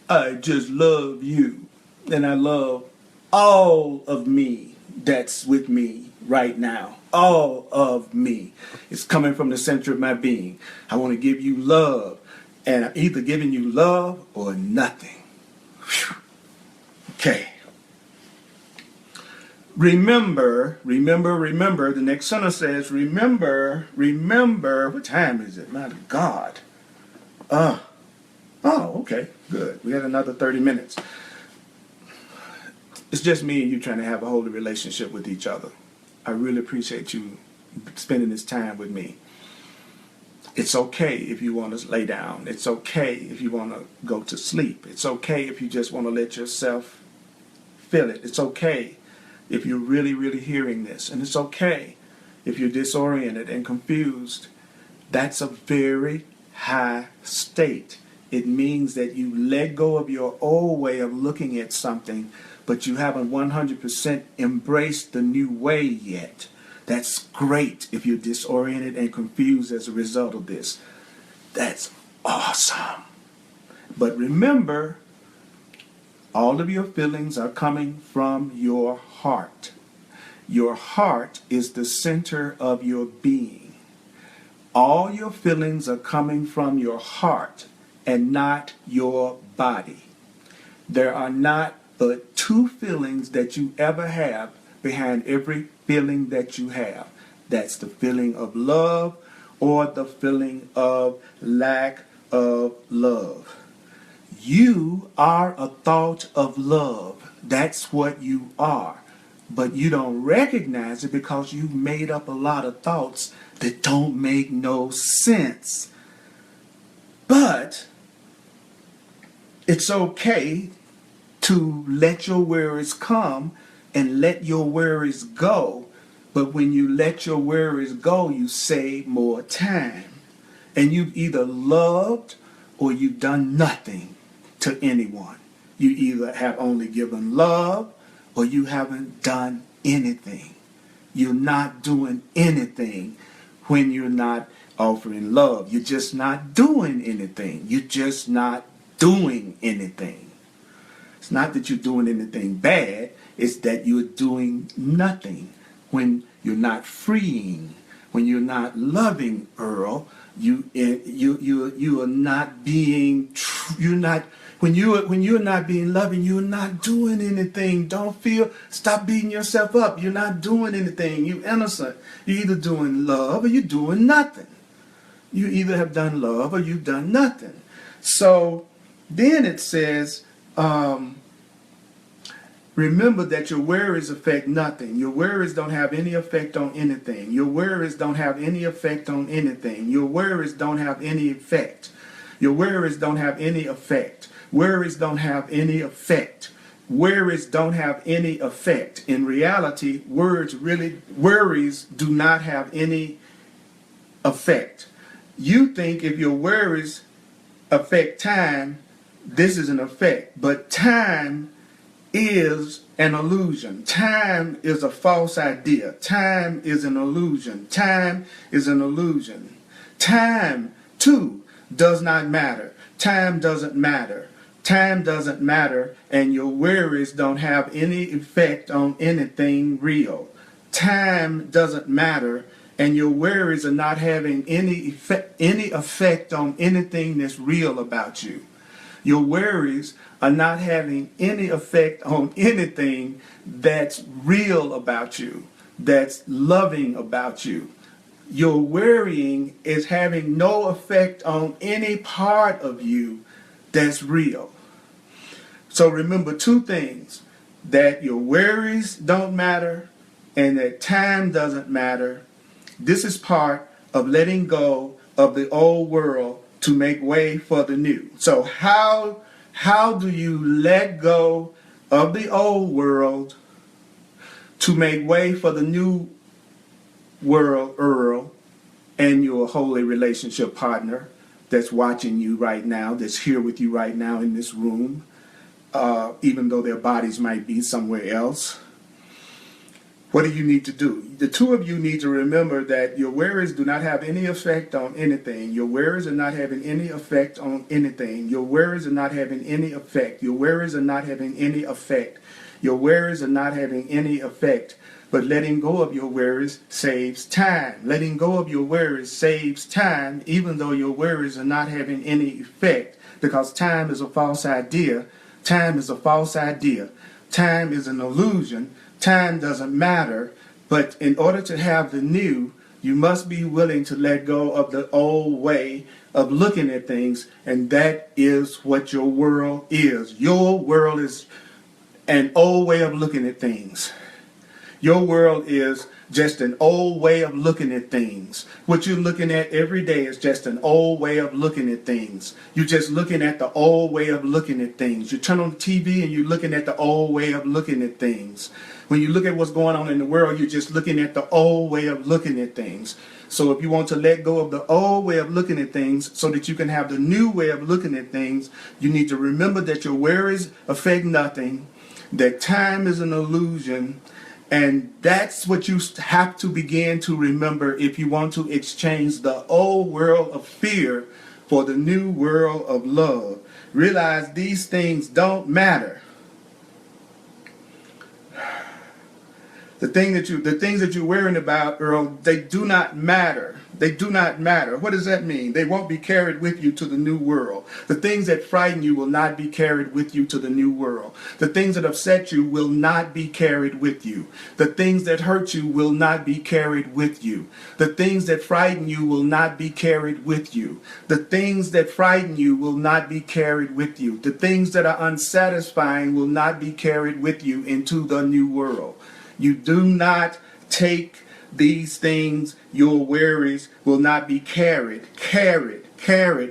I just love you. And I love all of me that's with me right now. All of me. It's coming from the center of my being. I want to give you love. And I'm either giving you love or nothing. Whew. Okay. Remember, the next sentence says, remember, what time is it? My God. Okay, good. We had another 30 minutes. It's just me and you trying to have a holy relationship with each other. I really appreciate you spending this time with me. It's okay if you want to lay down. It's okay if you want to go to sleep. It's okay if you just want to let yourself feel it. It's okay if you're really, really hearing this. And it's okay if you're disoriented and confused. That's a very high state. It means that you let go of your old way of looking at something, but you haven't 100% embraced the new way yet. That's great if you're disoriented and confused as a result of this. That's awesome. But remember, all of your feelings are coming from your heart. Your heart is the center of your being. All your feelings are coming from your heart and not your body. There are not but two feelings that you ever have behind every feeling that you have. That's the feeling of love or the feeling of lack of love. You are a thought of love. That's what you are. But you don't recognize it because you've made up a lot of thoughts that don't make no sense. But it's okay to let your worries come and let your worries go. But when you let your worries go, you save more time. And you've either loved or you've done nothing to anyone. You either have only given love or you haven't done anything. You're not doing anything when you're not offering love. You're just not doing anything. You're just not doing anything. It's not that you're doing anything bad. It's that you're doing nothing. When you're not freeing, when you're not loving, Earl, you are not being. When you're not being loving, you're not doing anything. Stop beating yourself up. You're not doing anything. You're innocent. You're either doing love or you're doing nothing. You either have done love or you've done nothing. So then it says, remember that your worries affect nothing. Your worries don't have any effect on anything. Your worries don't have any effect on anything. Your worries don't have any effect. Your worries don't have any effect. Worries don't have any effect. Worries don't have any effect. In reality, worries do not have any effect. You think if your worries affect time, this is an effect. But time is an illusion. Time is a false idea. Time is an illusion. Time is an illusion. Time, too, does not matter. Time doesn't matter. Time doesn't matter, and your worries don't have any effect on anything real. Time doesn't matter, and your worries are not having any effect on anything that's real about you. Your worries are not having any effect on anything that's real about you, that's loving about you. Your worrying is having no effect on any part of you that's real. So remember two things: that your worries don't matter and that time doesn't matter. This is part of letting go of the old world to make way for the new. So how do you let go of the old world to make way for the new world, Earl, and your holy relationship partner that's watching you right now, that's here with you right now in this room, even though their bodies might be somewhere else? What do you need to do? The two of you need to remember that your worries do not have any effect on anything. Your worries are not having any effect on anything. Your worries are not having any effect. Your worries are not having any effect. Your worries are not having any effect. But letting go of your worries saves time. Letting go of your worries saves time, even though your worries are not having any effect, because time is a false idea. Time is a false idea. Time is an illusion. Time doesn't matter, but in order to have the new, you must be willing to let go of the old way of looking at things, and that is what your world is. Your world is an old way of looking at things. Your world is just an old way of looking at things. What you're looking at every day is just an old way of looking at things. You're just looking at the old way of looking at things. You turn on the TV and you're looking at the old way of looking at things. When you look at what's going on in the world, you're just looking at the old way of looking at things. So if you want to let go of the old way of looking at things so that you can have the new way of looking at things, you need to remember that your worries affect nothing, that time is an illusion, and that's what you have to begin to remember if you want to exchange the old world of fear for the new world of love. Realize these things don't matter. The things that you're worrying about, Earl, they do not matter. They do not matter. What does that mean? They won't be carried with you to the new world. The things that frighten you will not be carried with you to the new world. The things that upset you will not be carried with you. The things that hurt you will not be carried with you. The things that frighten you will not be carried with you. The things that frighten you will not be carried with you. The things that are unsatisfying will not be carried with you into the new world. You do not take these things, your worries will not be carried,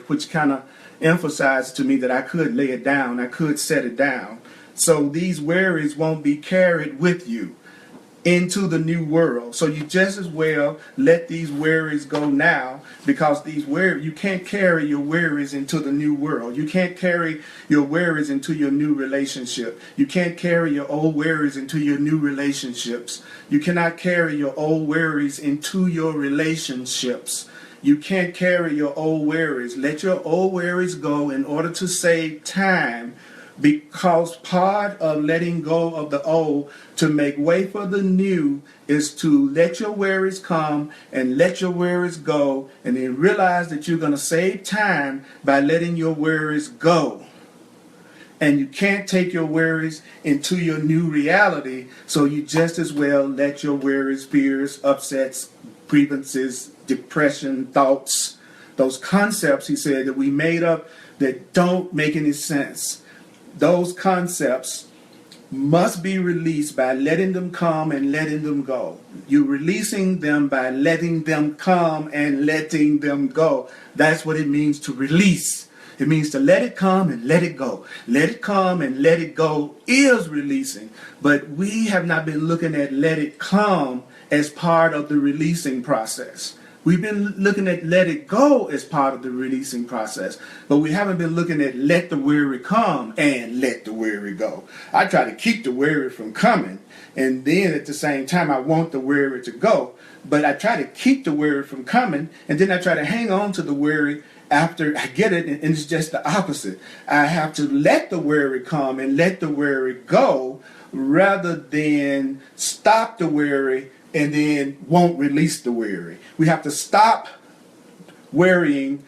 which kind of emphasized to me that I could lay it down, I could set it down. So these worries won't be carried with you into the new world. So you just as well let these worries go now, because these worries, you can't carry your worries into the new world. You can't carry your worries into your new relationship. You can't carry your old worries into your new relationships. You cannot carry your old worries into your relationships. You can't carry your old worries. Let your old worries go in order to save time, because part of letting go of the old to make way for the new is to let your worries come and let your worries go, and then realize that you're going to save time by letting your worries go. And you can't take your worries into your new reality, so you just as well let your worries, fears, upsets, grievances, depression, thoughts, those concepts, he said, that we made up that don't make any sense. Those concepts must be released by letting them come and letting them go. You're releasing them by letting them come and letting them go. That's what it means to release. It means to let it come and let it go. Let it come and let it go is releasing. But we have not been looking at let it come as part of the releasing process. We've been looking at let it go as part of the releasing process, but we haven't been looking at let the worry come and let the worry go. I try to keep the worry from coming, and then at the same time I want the worry to go, but I try to keep the worry from coming, and then I try to hang on to the worry after I get it, and it's just the opposite. I have to let the worry come and let the worry go, rather than stop the worry and then won't release the worry. We have to stop worrying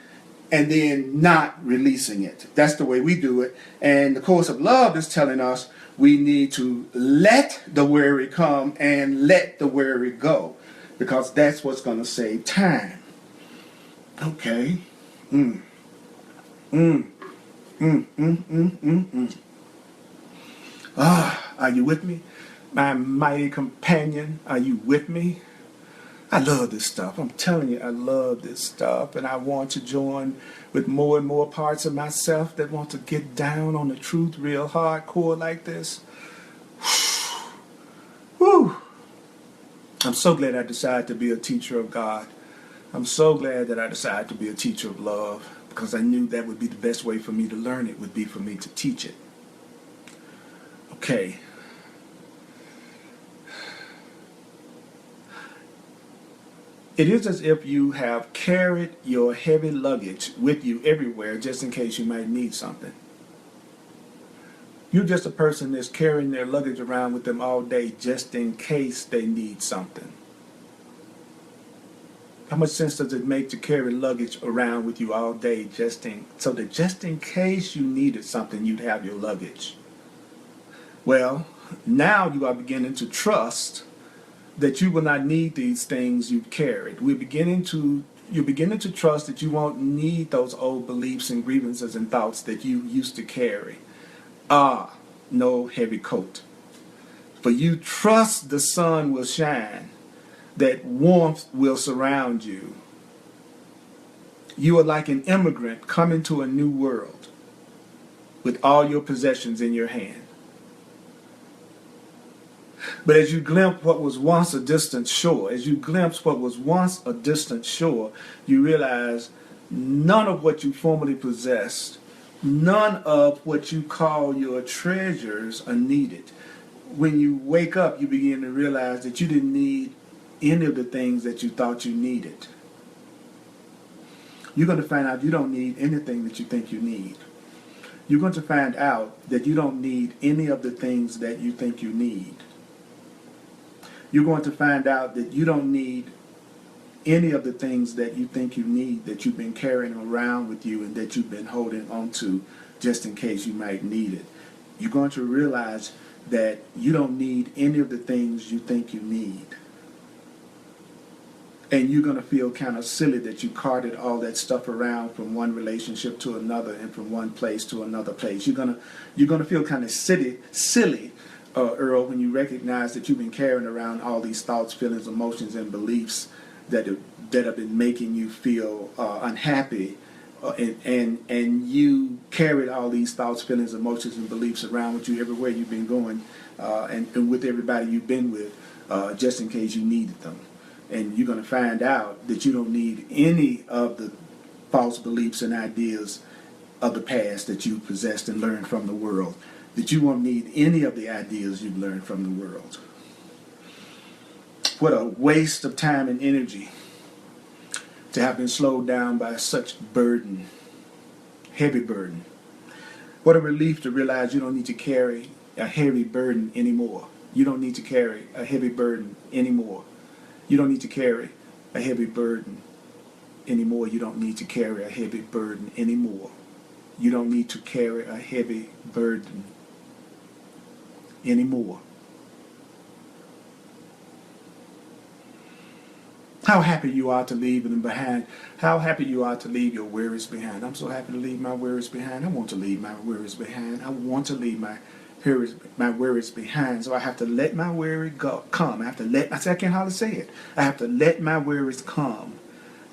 and then not releasing it. That's the way we do it. And the course of love is telling us we need to let the worry come and let the worry go, because that's what's going to save time. Okay. Are you with me? My mighty companion, are you with me? I love this stuff. I'm telling you, I love this stuff. And I want to join with more and more parts of myself that want to get down on the truth real hardcore like this. Whew. I'm so glad I decided to be a teacher of God. I'm so glad that I decided to be a teacher of love, because I knew that would be the best way for me to learn it, would be for me to teach it. Okay. It is as if you have carried your heavy luggage with you everywhere just in case you might need something. You're just a person that's carrying their luggage around with them all day just in case they need something. How much sense does it make to carry luggage around with you all day so that just in case you needed something, you'd have your luggage? Well, now you are beginning to trust that you will not need these things you've carried. You're beginning to trust that you won't need those old beliefs and grievances and thoughts that you used to carry. No heavy coat. For you trust the sun will shine, that warmth will surround you. You are like an immigrant coming to a new world with all your possessions in your hand. But as you glimpse what was once a distant shore, you realize none of what you formerly possessed, none of what you call your treasures are needed. When you wake up, you begin to realize that you didn't need any of the things that you thought you needed. You're going to find out you don't need anything that you think you need. You're going to find out that you don't need any of the things that you think you need. You're going to find out that you don't need any of the things that you think you need, that you've been carrying around with you and that you've been holding on to just in case you might need it. You're going to realize that you don't need any of the things you think you need. And you're going to feel kind of silly that you carted all that stuff around from one relationship to another and from one place to another place. You're going to feel kind of silly, Earl, when you recognize that you've been carrying around all these thoughts, feelings, emotions, and beliefs that have been making you feel unhappy, and you carried all these thoughts, feelings, emotions, and beliefs around with you everywhere you've been going, and with everybody you've been with, just in case you needed them. And you're going to find out that you don't need any of the false beliefs and ideas of the past that you possessed and learned from the world. That you won't need any of the ideas you've learned from the world. What a waste of time and energy to have been slowed down by such burden, heavy burden. What a relief to realize you don't need to carry a heavy burden anymore. You don't need to carry a heavy burden anymore. You don't need to carry a heavy burden anymore. You don't need to carry a heavy burden anymore. You don't need to carry a heavy burden anymore. How happy you are to leave them behind. How happy you are to leave your worries behind. I'm so happy to leave my worries behind. I want to leave my worries behind. I want to leave my worries behind. So I have to let my worry come. I can't hardly say it. I have to let my worries come.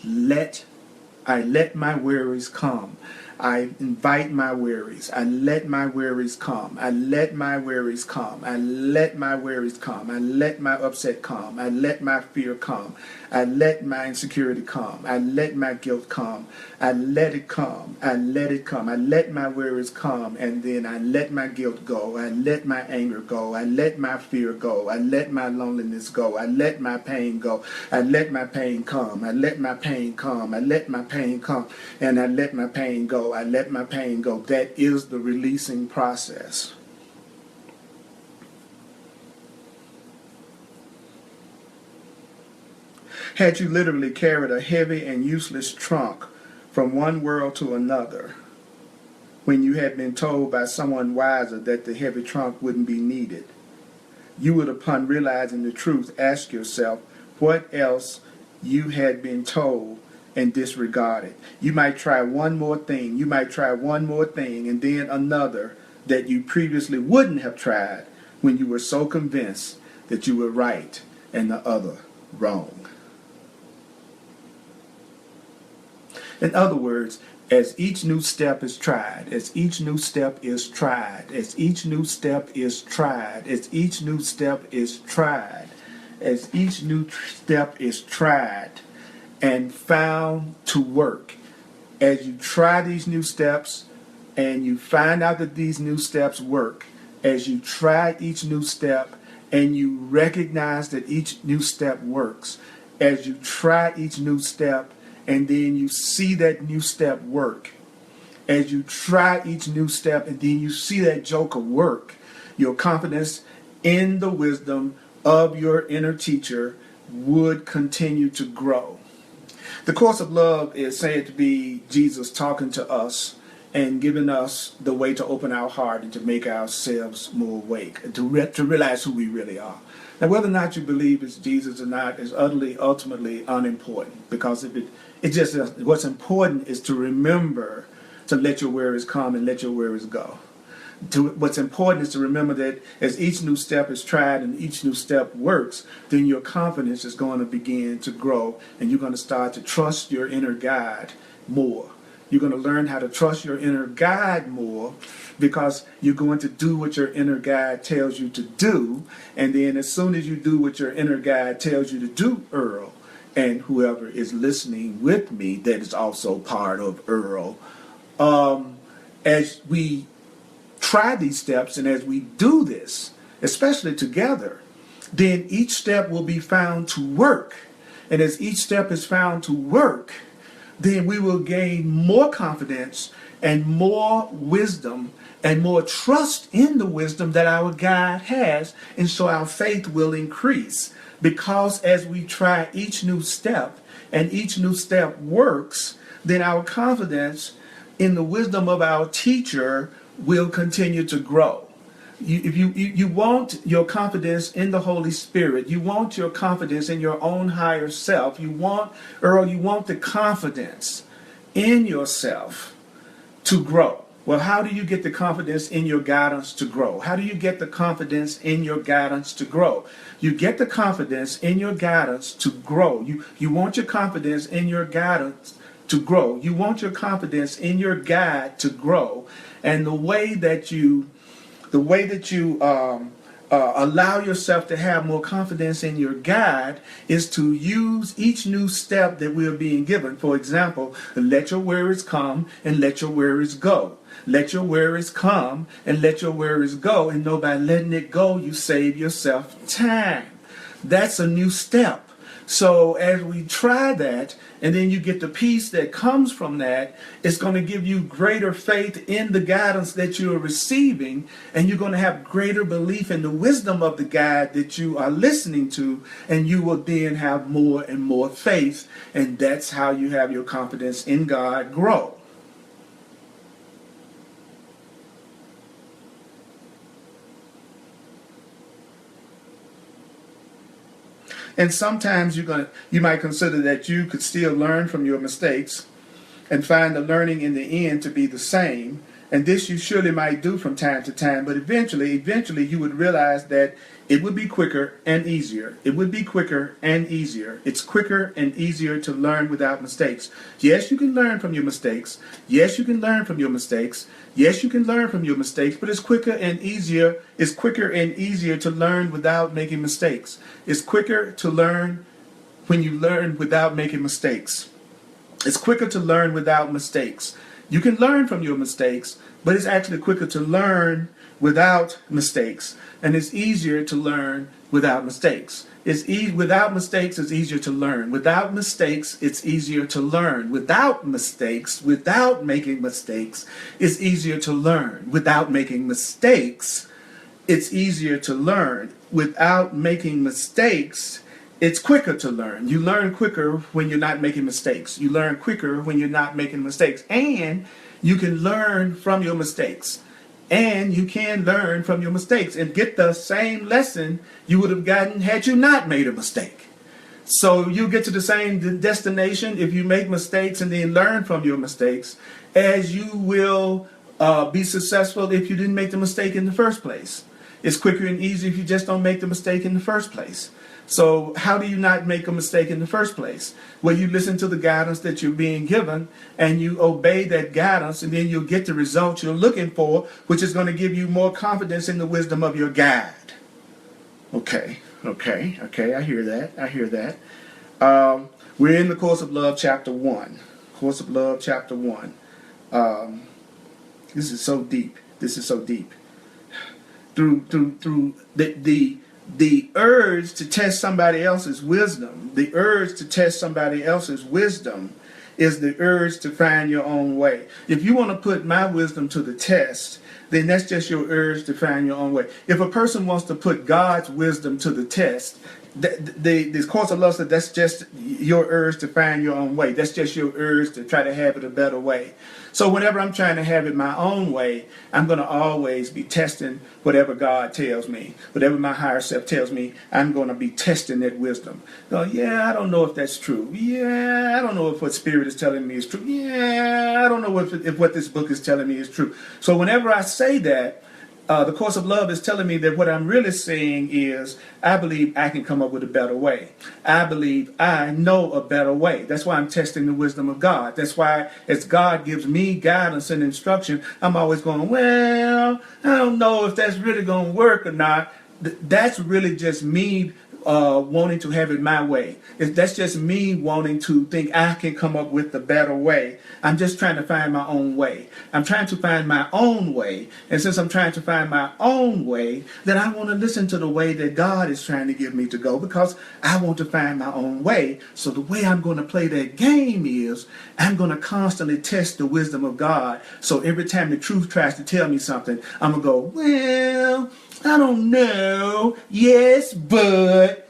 I let my worries come. I invite my worries. I let my worries come. I let my worries come. I let my worries come. I let my upset come. I let my fear come. I let my insecurity come. I let my guilt come. I let it come. I let it come. I let my worries come, and then I let my guilt go. I let my anger go. I let my fear go. I let my loneliness go. I let my pain go. I let my pain come. I let my pain come. I let my pain come, and I let my pain go. I let my pain go. That is the releasing process. Had you literally carried a heavy and useless trunk from one world to another, when you had been told by someone wiser that the heavy trunk wouldn't be needed, you would, upon realizing the truth, ask yourself what else you had been told and disregarded. You might try one more thing. You might try one more thing and then another that you previously wouldn't have tried when you were so convinced that you were right and the other wrong. In other words, as each new step is tried, as each new step is tried, as each new step is tried, as each new step is tried, as each new step is tried and found to work, as you try these new steps and you find out that these new steps work, as you try each new step and you recognize that each new step works, as you try each new step and then you see that new step work, as you try each new step and then you see that joker work, your confidence in the wisdom of your inner teacher would continue to grow. The course of love is said to be Jesus talking to us and giving us the way to open our heart and to make ourselves more awake, and to realize who we really are. Now, whether or not you believe it's Jesus or not is ultimately unimportant, because what's important is to remember to let your worries come and let your worries go. What's important is to remember that as each new step is tried and each new step works, then your confidence is going to begin to grow, and you're going to start to trust your inner guide more. You're going to learn how to trust your inner guide more, because you're going to do what your inner guide tells you to do. And then as soon as you do what your inner guide tells you to do, Earl, and whoever is listening with me that is also part of Earl, as we try these steps and as we do this, especially together, then each step will be found to work. And as each step is found to work, then we will gain more confidence and more wisdom and more trust in the wisdom that our guide has. And so our faith will increase, because as we try each new step and each new step works, then our confidence in the wisdom of our teacher will continue to grow. You want your confidence in the Holy Spirit. You want your confidence in your own higher self. You want the confidence in yourself to grow. Well, how do you get the confidence in your guidance to grow? How do you get the confidence in your guidance to grow? You get the confidence in your guidance to grow. You want your confidence in your guidance to grow. You want your confidence in your guide to grow. And the way that you allow yourself to have more confidence in your guide is to use each new step that we are being given. For example, let your worries come and let your worries go. Let your worries come and let your worries go. And know by letting it go, you save yourself time. That's a new step. So as we try that, and then you get the peace that comes from that, it's going to give you greater faith in the guidance that you are receiving, and you're going to have greater belief in the wisdom of the guide that you are listening to, and you will then have more and more faith, and that's how you have your confidence in God grow. And sometimes you might consider that you could still learn from your mistakes and find the learning in the end to be the same. And this you surely might do from time to time, but eventually you would realize that it would be quicker and easier. It would be quicker and easier. It's quicker and easier to learn without mistakes. Yes, you can learn from your mistakes. Yes, you can learn from your mistakes. Yes, you can learn from your mistakes, but it's quicker and easier. It's quicker and easier to learn without making mistakes. It's quicker to learn when you learn without making mistakes. It's quicker to learn without mistakes. You can learn from your mistakes, but it's actually quicker to learn without mistakes. And it's easier to learn without mistakes. Without mistakes, it's easier to learn. Without mistakes, it's easier to learn. Without mistakes, without making mistakes, it's easier to learn. Without making mistakes, it's easier to learn. Without making mistakes, it's quicker to learn. You learn quicker when you're not making mistakes. You learn quicker when you're not making mistakes. And you can learn from your mistakes. And you can learn from your mistakes and get the same lesson you would have gotten had you not made a mistake. So you get to the same destination if you make mistakes and then learn from your mistakes as you will be successful if you didn't make the mistake in the first place. It's quicker and easier if you just don't make the mistake in the first place. So how do you not make a mistake in the first place? Well, you listen to the guidance that you're being given and you obey that guidance, and then you'll get the results you're looking for, which is going to give you more confidence in the wisdom of your guide. Okay, I hear that. We're in the Course of Love, Chapter 1. Course of Love, Chapter 1. This is so deep. Through the urge to test somebody else's wisdom, is the urge to find your own way. If you want to put my wisdom to the test, then that's just your urge to find your own way. If a person wants to put God's wisdom to the test, the Course of Love said that's just your urge to find your own way. That's just your urge to try to have it a better way. So whenever I'm trying to have it my own way, I'm going to always be testing whatever God tells me. Whatever my higher self tells me, I'm going to be testing that wisdom. So, I don't know if that's true. I don't know if what Spirit is telling me is true. I don't know if what this book is telling me is true. So whenever I say that, the Course of Love is telling me that what I'm really saying is I believe I can come up with a better way. I believe I know a better way. That's why I'm testing the wisdom of God. That's why as God gives me guidance and instruction, I'm always going, well, I don't know if that's really going to work or not. That's really just me wanting to have it my way. That's just me wanting to think I can come up with a better way. I'm just trying to find my own way. I'm trying to find my own way. And since I'm trying to find my own way, then I want to listen to the way that God is trying to give me to go, because I want to find my own way. So the way I'm going to play that game is I'm going to constantly test the wisdom of God. So every time the truth tries to tell me something, I'm going to go, well, I don't know. Yes, but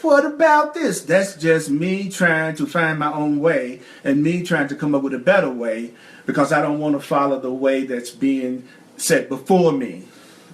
what about this? That's just me trying to find my own way and me trying to come up with a better way, because I don't want to follow the way that's being set before me.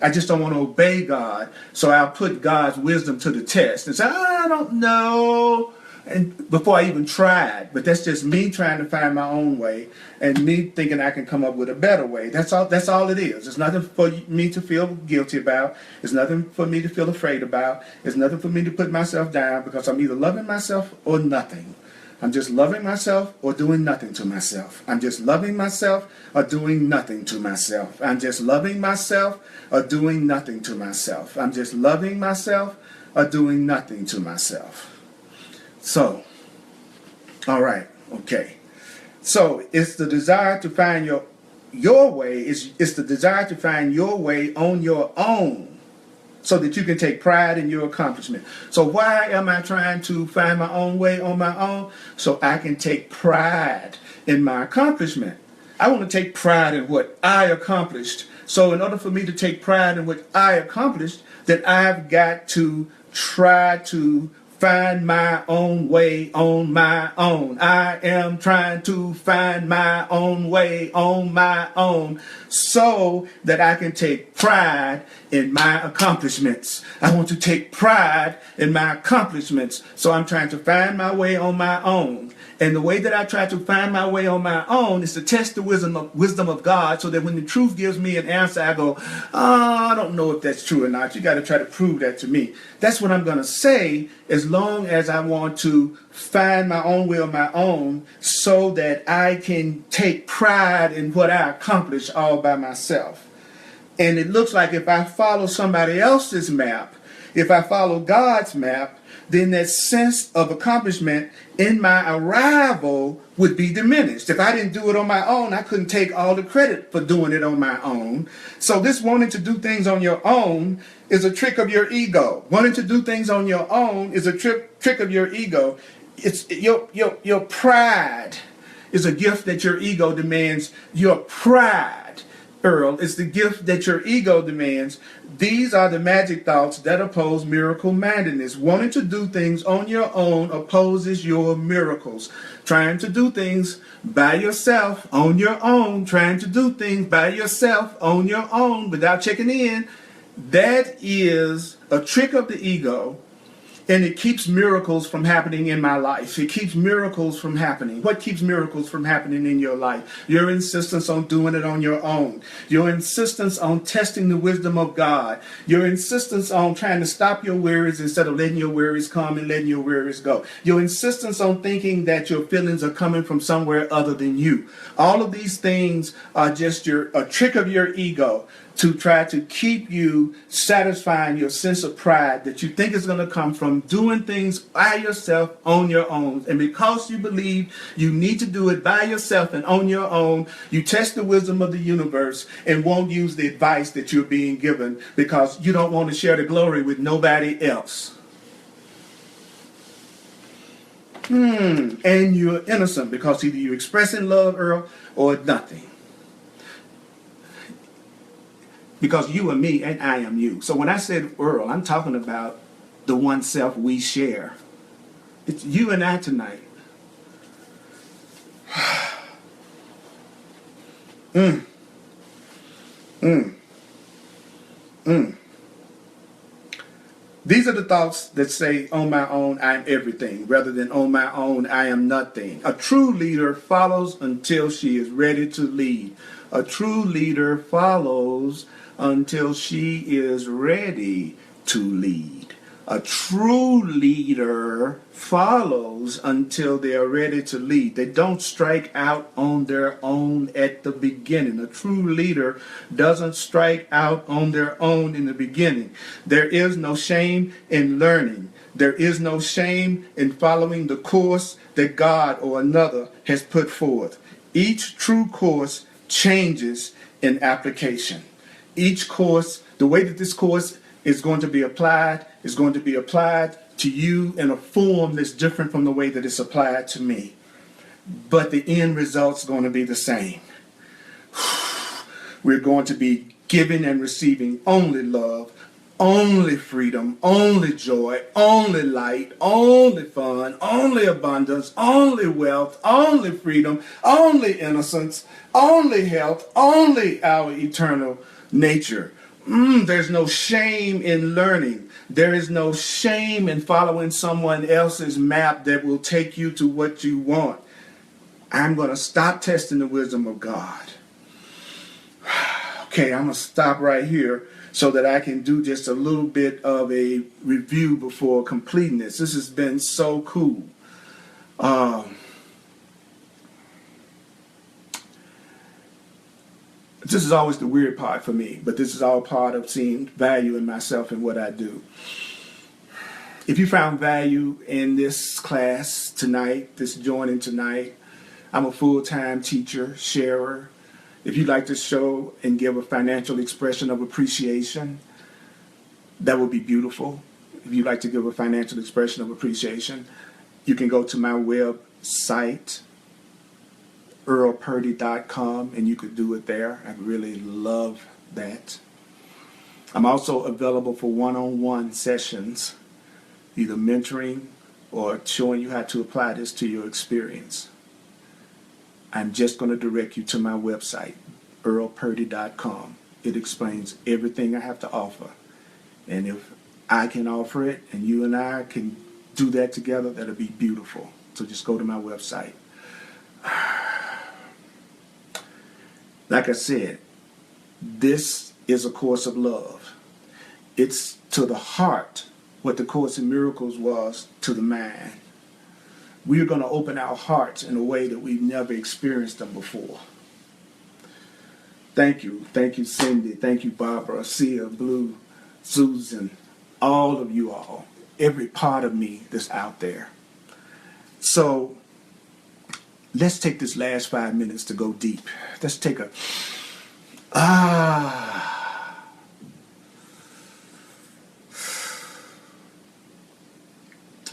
I just don't want to obey God. So I'll put God's wisdom to the test and say, I don't know. And before I even tried, but that's just me trying to find my own way and me thinking I can come up with a better way. That's all it is. It's nothing for me to feel guilty about. It's nothing for me to feel afraid about. It's nothing for me to put myself down, because I'm either loving myself or nothing. I'm just loving myself or doing nothing to myself. I'm just loving myself or doing nothing to myself. I'm just loving myself or doing nothing to myself. I'm just loving myself or doing nothing to myself. So, all right, okay. So it's the desire to find your way. It's the desire to find your way on your own, so that you can take pride in your accomplishment. So why am I trying to find my own way on my own? So I can take pride in my accomplishment. I want to take pride in what I accomplished. So in order for me to take pride in what I accomplished, then I've got to try to find my own way on my own. I am trying to find my own way on my own, so that I can take pride in my accomplishments. I want to take pride in my accomplishments, so I'm trying to find my way on my own. And the way that I try to find my way on my own is to test the wisdom of God, so that when the truth gives me an answer, I go, I don't know if that's true or not. You got to try to prove that to me. That's what I'm going to say, as long as I want to find my own way on my own, so that I can take pride in what I accomplish all by myself. And it looks like if I follow somebody else's map, if I follow God's map, then that sense of accomplishment in my arrival would be diminished. If I didn't do it on my own, I couldn't take all the credit for doing it on my own. So this wanting to do things on your own is a trick of your ego. Wanting to do things on your own is a trick of your ego. It's your pride is a gift that your ego demands. Your pride Earl, is the gift that your ego demands. These are the magic thoughts that oppose miracle mindedness. Wanting to do things on your own opposes your miracles. Trying to do things by yourself on your own, trying to do things by yourself on your own without checking in, that is a trick of the ego. And it keeps miracles from happening in my life. It keeps miracles from happening. What keeps miracles from happening in your life? Your insistence on doing it on your own. Your insistence on testing the wisdom of God. Your insistence on trying to stop your worries instead of letting your worries come and letting your worries go. Your insistence on thinking that your feelings are coming from somewhere other than you. All of these things are just a trick of your ego to try to keep you satisfying your sense of pride that you think is going to come from doing things by yourself on your own. And because you believe you need to do it by yourself and on your own, you test the wisdom of the universe and won't use the advice that you're being given because you don't want to share the glory with nobody else. And you're innocent because either you're expressing love, Earl, or nothing. Because you are me and I am you. So when I said Earl, I'm talking about the one self we share. It's you and I tonight. These are the thoughts that say, on my own, I'm everything, rather than on my own, I am nothing. A true leader follows until she is ready to lead. A true leader follows until she is ready to lead. A true leader follows until they are ready to lead. They don't strike out on their own at the beginning. A true leader doesn't strike out on their own in the beginning. There is no shame in learning. There is no shame in following the course that God or another has put forth. Each true course changes in application. Each course, the way that this course is going to be applied to you in a form that's different from the way that it's applied to me. But the end result's going to be the same. We're going to be giving and receiving only love, only freedom, only joy, only light, only fun, only abundance, only wealth, only freedom, only innocence, only health, only our eternal nature. There's no shame in learning. There is no shame in following someone else's map that will take you to what you want. I'm going to stop testing the wisdom of God. Okay, I'm going to stop right here so that I can do just a little bit of a review before completing this. This has been so cool. This is always the weird part for me, but this is all part of seeing value in myself and what I do. If you found value in this class tonight, this joining tonight, I'm a full-time teacher, sharer. If you'd like to show and give a financial expression of appreciation, that would be beautiful. If you'd like to give a financial expression of appreciation, you can go to my website, earlpurdy.com, and you could do it there. I really love that. I'm also available for one-on-one sessions, either mentoring or showing you how to apply this to your experience. I'm just going to direct you to my website, earlpurdy.com. It explains everything I have to offer. And if I can offer it and you and I can do that together, that'll be beautiful. So just go to my website. Like I said, this is a course of love. It's to the heart what the Course in Miracles was to the mind. We're going to open our hearts in a way that we've never experienced them before. Thank you. Thank you, Cindy. Thank you, Barbara, Sia, Blue, Susan, all of you all, every part of me that's out there. So let's take this last 5 minutes to go deep. Let's take a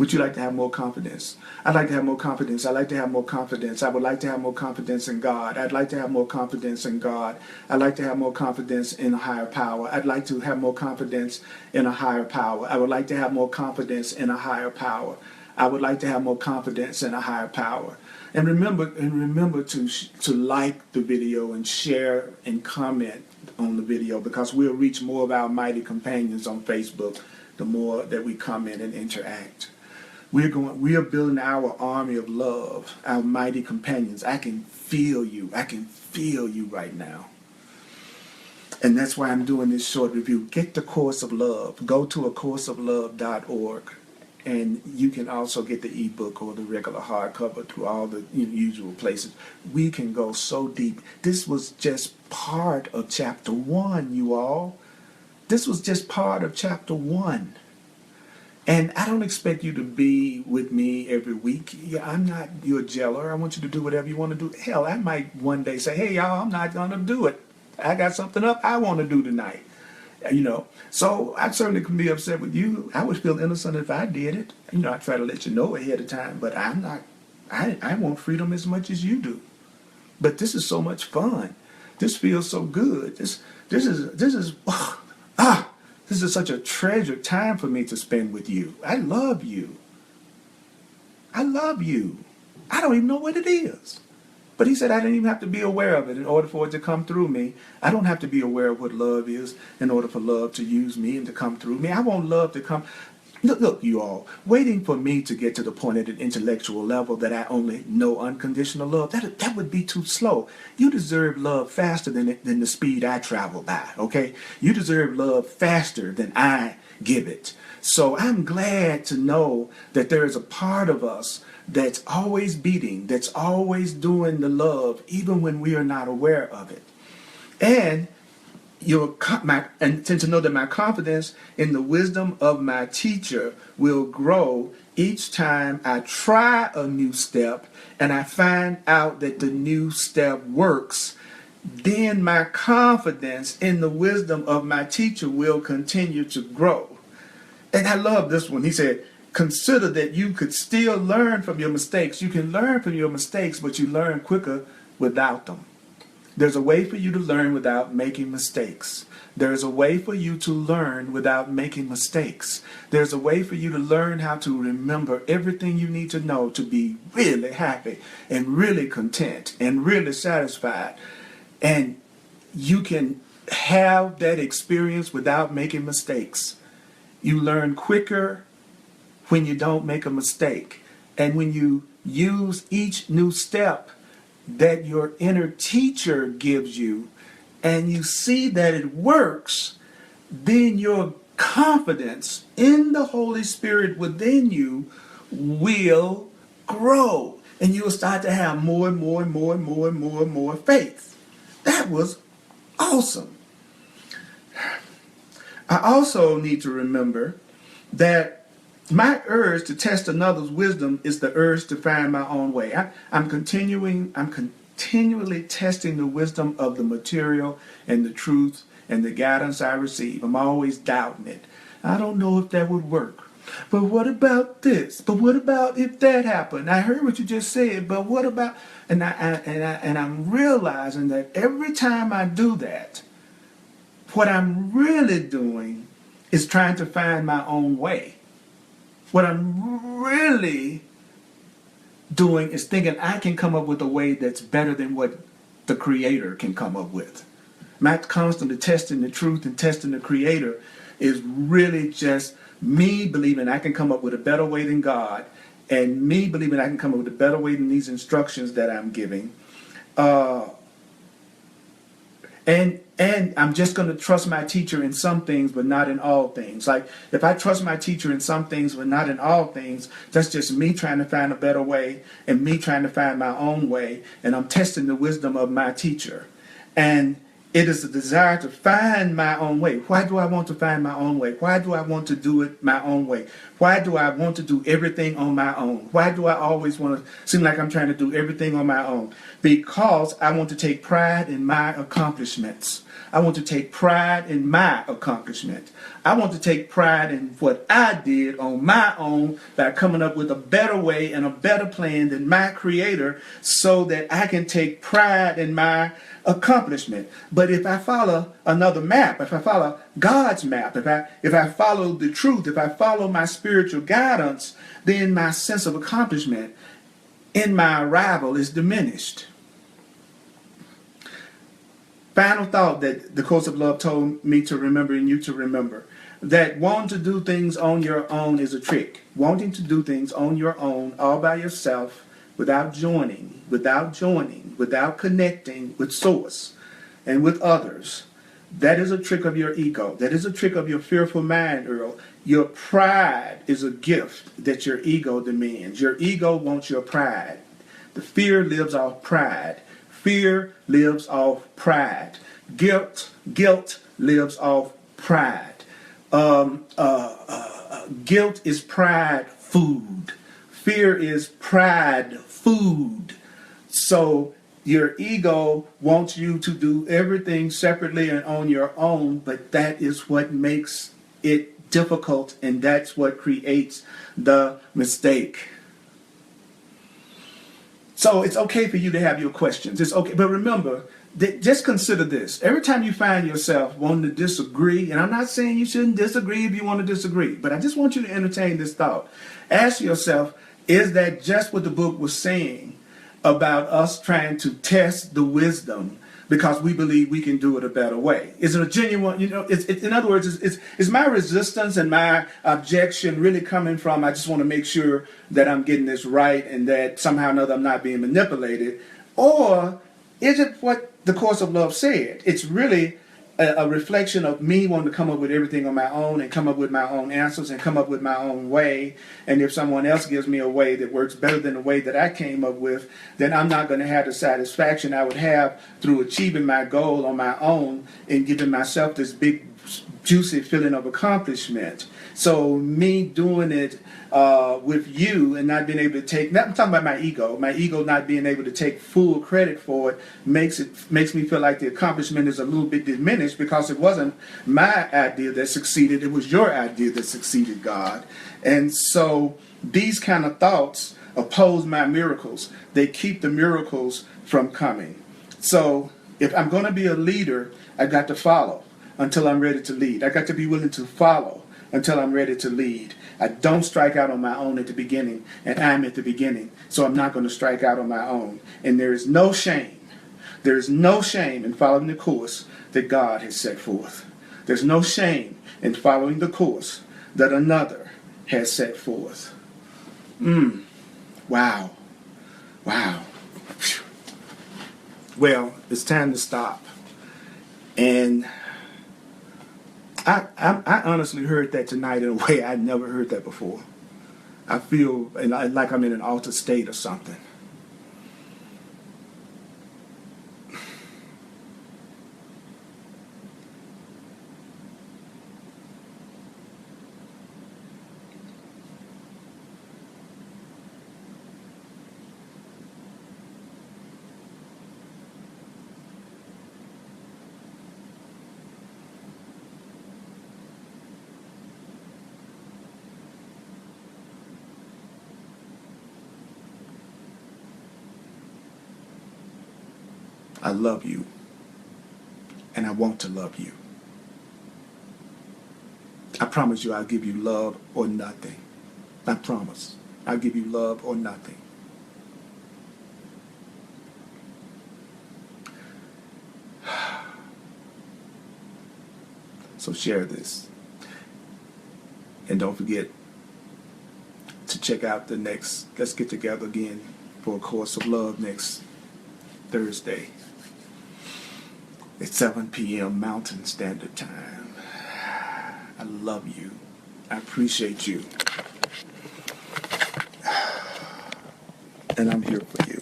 Would you like to have more confidence? I'd like to have more confidence. I'd like to have more confidence. I would like to have more confidence in God. I'd like to have more confidence in God. I'd like to have more confidence in a higher power. I'd like to have more confidence in a higher power. I would like to have more confidence in a higher power. I would like to have more confidence in a higher power. And remember to like the video and share and comment on the video, because we'll reach more of our mighty companions on Facebook the more that we comment and interact. We are building our army of love, our mighty companions. I can feel you. I can feel you right now. And that's why I'm doing this short review. Get the Course of Love. Go to acourseoflove.org. And you can also get the ebook or the regular hardcover through all the usual places. We can go so deep. This was just part of chapter 1, you all. This was just part of chapter 1. And I don't expect you to be with me every week. Yeah, I'm not your jailer. I want you to do whatever you want to do. Hell, I might one day say, hey, y'all, I'm not going to do it. I got something up I want to do tonight. So I certainly can be upset with you. I would feel innocent if I did it. I try to let you know ahead of time, but I'm not. I want freedom as much as you do. But this is so much fun. This feels so good. This is such a treasured time for me to spend with you. I love you. I love you. I don't even know what it is. But he said I didn't even have to be aware of it in order for it to come through me. I don't have to be aware of what love is in order for love to use me and to come through me. I want love to come. Look, you all, waiting for me to get to the point at an intellectual level that I only know unconditional love, that would be too slow. You deserve love faster than the speed I travel by, okay? You deserve love faster than I give it. So I'm glad to know that there is a part of us that's always beating, that's always doing the love, even when we are not aware of it. And to know that my confidence in the wisdom of my teacher will grow each time I try a new step and I find out that the new step works. Then my confidence in the wisdom of my teacher will continue to grow. And I love this one. He said, consider that you could still learn from your mistakes. You can learn from your mistakes, but you learn quicker without them. There's a way for you to learn without making mistakes. There's a way for you to learn without making mistakes. There's a way for you to learn how to remember everything you need to know to be really happy and really content and really satisfied. And you can have that experience without making mistakes. You learn quicker when you don't make a mistake. And when you use each new step that your inner teacher gives you and you see that it works, then your confidence in the Holy Spirit within you will grow. And you will start to have more and more and more and more and more and more faith. That was awesome. I also need to remember that my urge to test another's wisdom is the urge to find my own way. I'm continually testing the wisdom of the material and the truth and the guidance I receive. I'm always doubting it. I don't know if that would work. But what about this? But what about if that happened? I heard what you just said, but what about? And I'm realizing that every time I do that, what I'm really doing is trying to find my own way. What I'm really doing is thinking I can come up with a way that's better than what the Creator can come up with. Not constantly testing the truth and testing the Creator is really just me believing I can come up with a better way than God, and me believing I can come up with a better way than these instructions that I'm giving. And I'm just going to trust my teacher in some things, but not in all things. Like, if I trust my teacher in some things, but not in all things, that's just me trying to find a better way and me trying to find my own way. And I'm testing the wisdom of my teacher. And It is a desire to find my own way. Why do I want to find my own way? Why do I want to do it my own way? Why do I want to do everything on my own? Why do I always want to seem like I'm trying to do everything on my own? Because I want to take pride in my accomplishments. I want to take pride in my accomplishment. I want to take pride in what I did on my own by coming up with a better way and a better plan than my creator so that I can take pride in my accomplishment. But if I follow another map, if I follow God's map, if I follow the truth, if I follow my spiritual guidance, then my sense of accomplishment in my arrival is diminished. Final thought that the Course of Love told me to remember and you to remember, that wanting to do things on your own is a trick. Wanting to do things on your own, all by yourself, without joining, without connecting with Source and with others, that is a trick of your ego. That is a trick of your fearful mind, Earl. Your pride is a gift that your ego demands. Your ego wants your pride. The fear lives off pride. Fear lives off pride. Guilt lives off pride. Guilt is pride food. Fear is pride food. So your ego wants you to do everything separately and on your own, but that is what makes it difficult, and that's what creates the mistake. So it's okay for you to have your questions. It's okay. But remember, just consider this. Every time you find yourself wanting to disagree, and I'm not saying you shouldn't disagree if you want to disagree, but I just want you to entertain this thought. Ask yourself, is that just what the book was saying about us trying to test the wisdom because we believe we can do it a better way? Is it a genuine, in other words, is my resistance and my objection really coming from, I just want to make sure that I'm getting this right and that somehow or another I'm not being manipulated? Or is it what the Course of Love said? It's really a reflection of me wanting to come up with everything on my own and come up with my own answers and come up with my own way. And if someone else gives me a way that works better than the way that I came up with, then I'm not going to have the satisfaction I would have through achieving my goal on my own and giving myself this big, juicy feeling of accomplishment. So me doing it with you and not being able to take, I'm talking about my ego not being able to take full credit for it makes me feel like the accomplishment is a little bit diminished because it wasn't my idea that succeeded, it was your idea that succeeded, God. And so these kind of thoughts oppose my miracles. They keep the miracles from coming. So if I'm going to be a leader, I got to follow until I'm ready to lead. I got to be willing to follow until I'm ready to lead. I don't strike out on my own at the beginning, and I'm at the beginning, so I'm not going to strike out on my own. And there is no shame. There is no shame in following the course that God has set forth. There's no shame in following the course that another has set forth. Wow. Wow. Well, it's time to stop. And I honestly heard that tonight in a way I'd never heard that before. I feel like I'm in an altered state or something. I love you, and I want to love you. I promise you I'll give you love or nothing. I promise. I'll give you love or nothing. So share this. And don't forget to check out the next, let's get together again for A Course of Love next Thursday at 7 p.m. Mountain Standard Time. I love you. I appreciate you. And I'm here for you.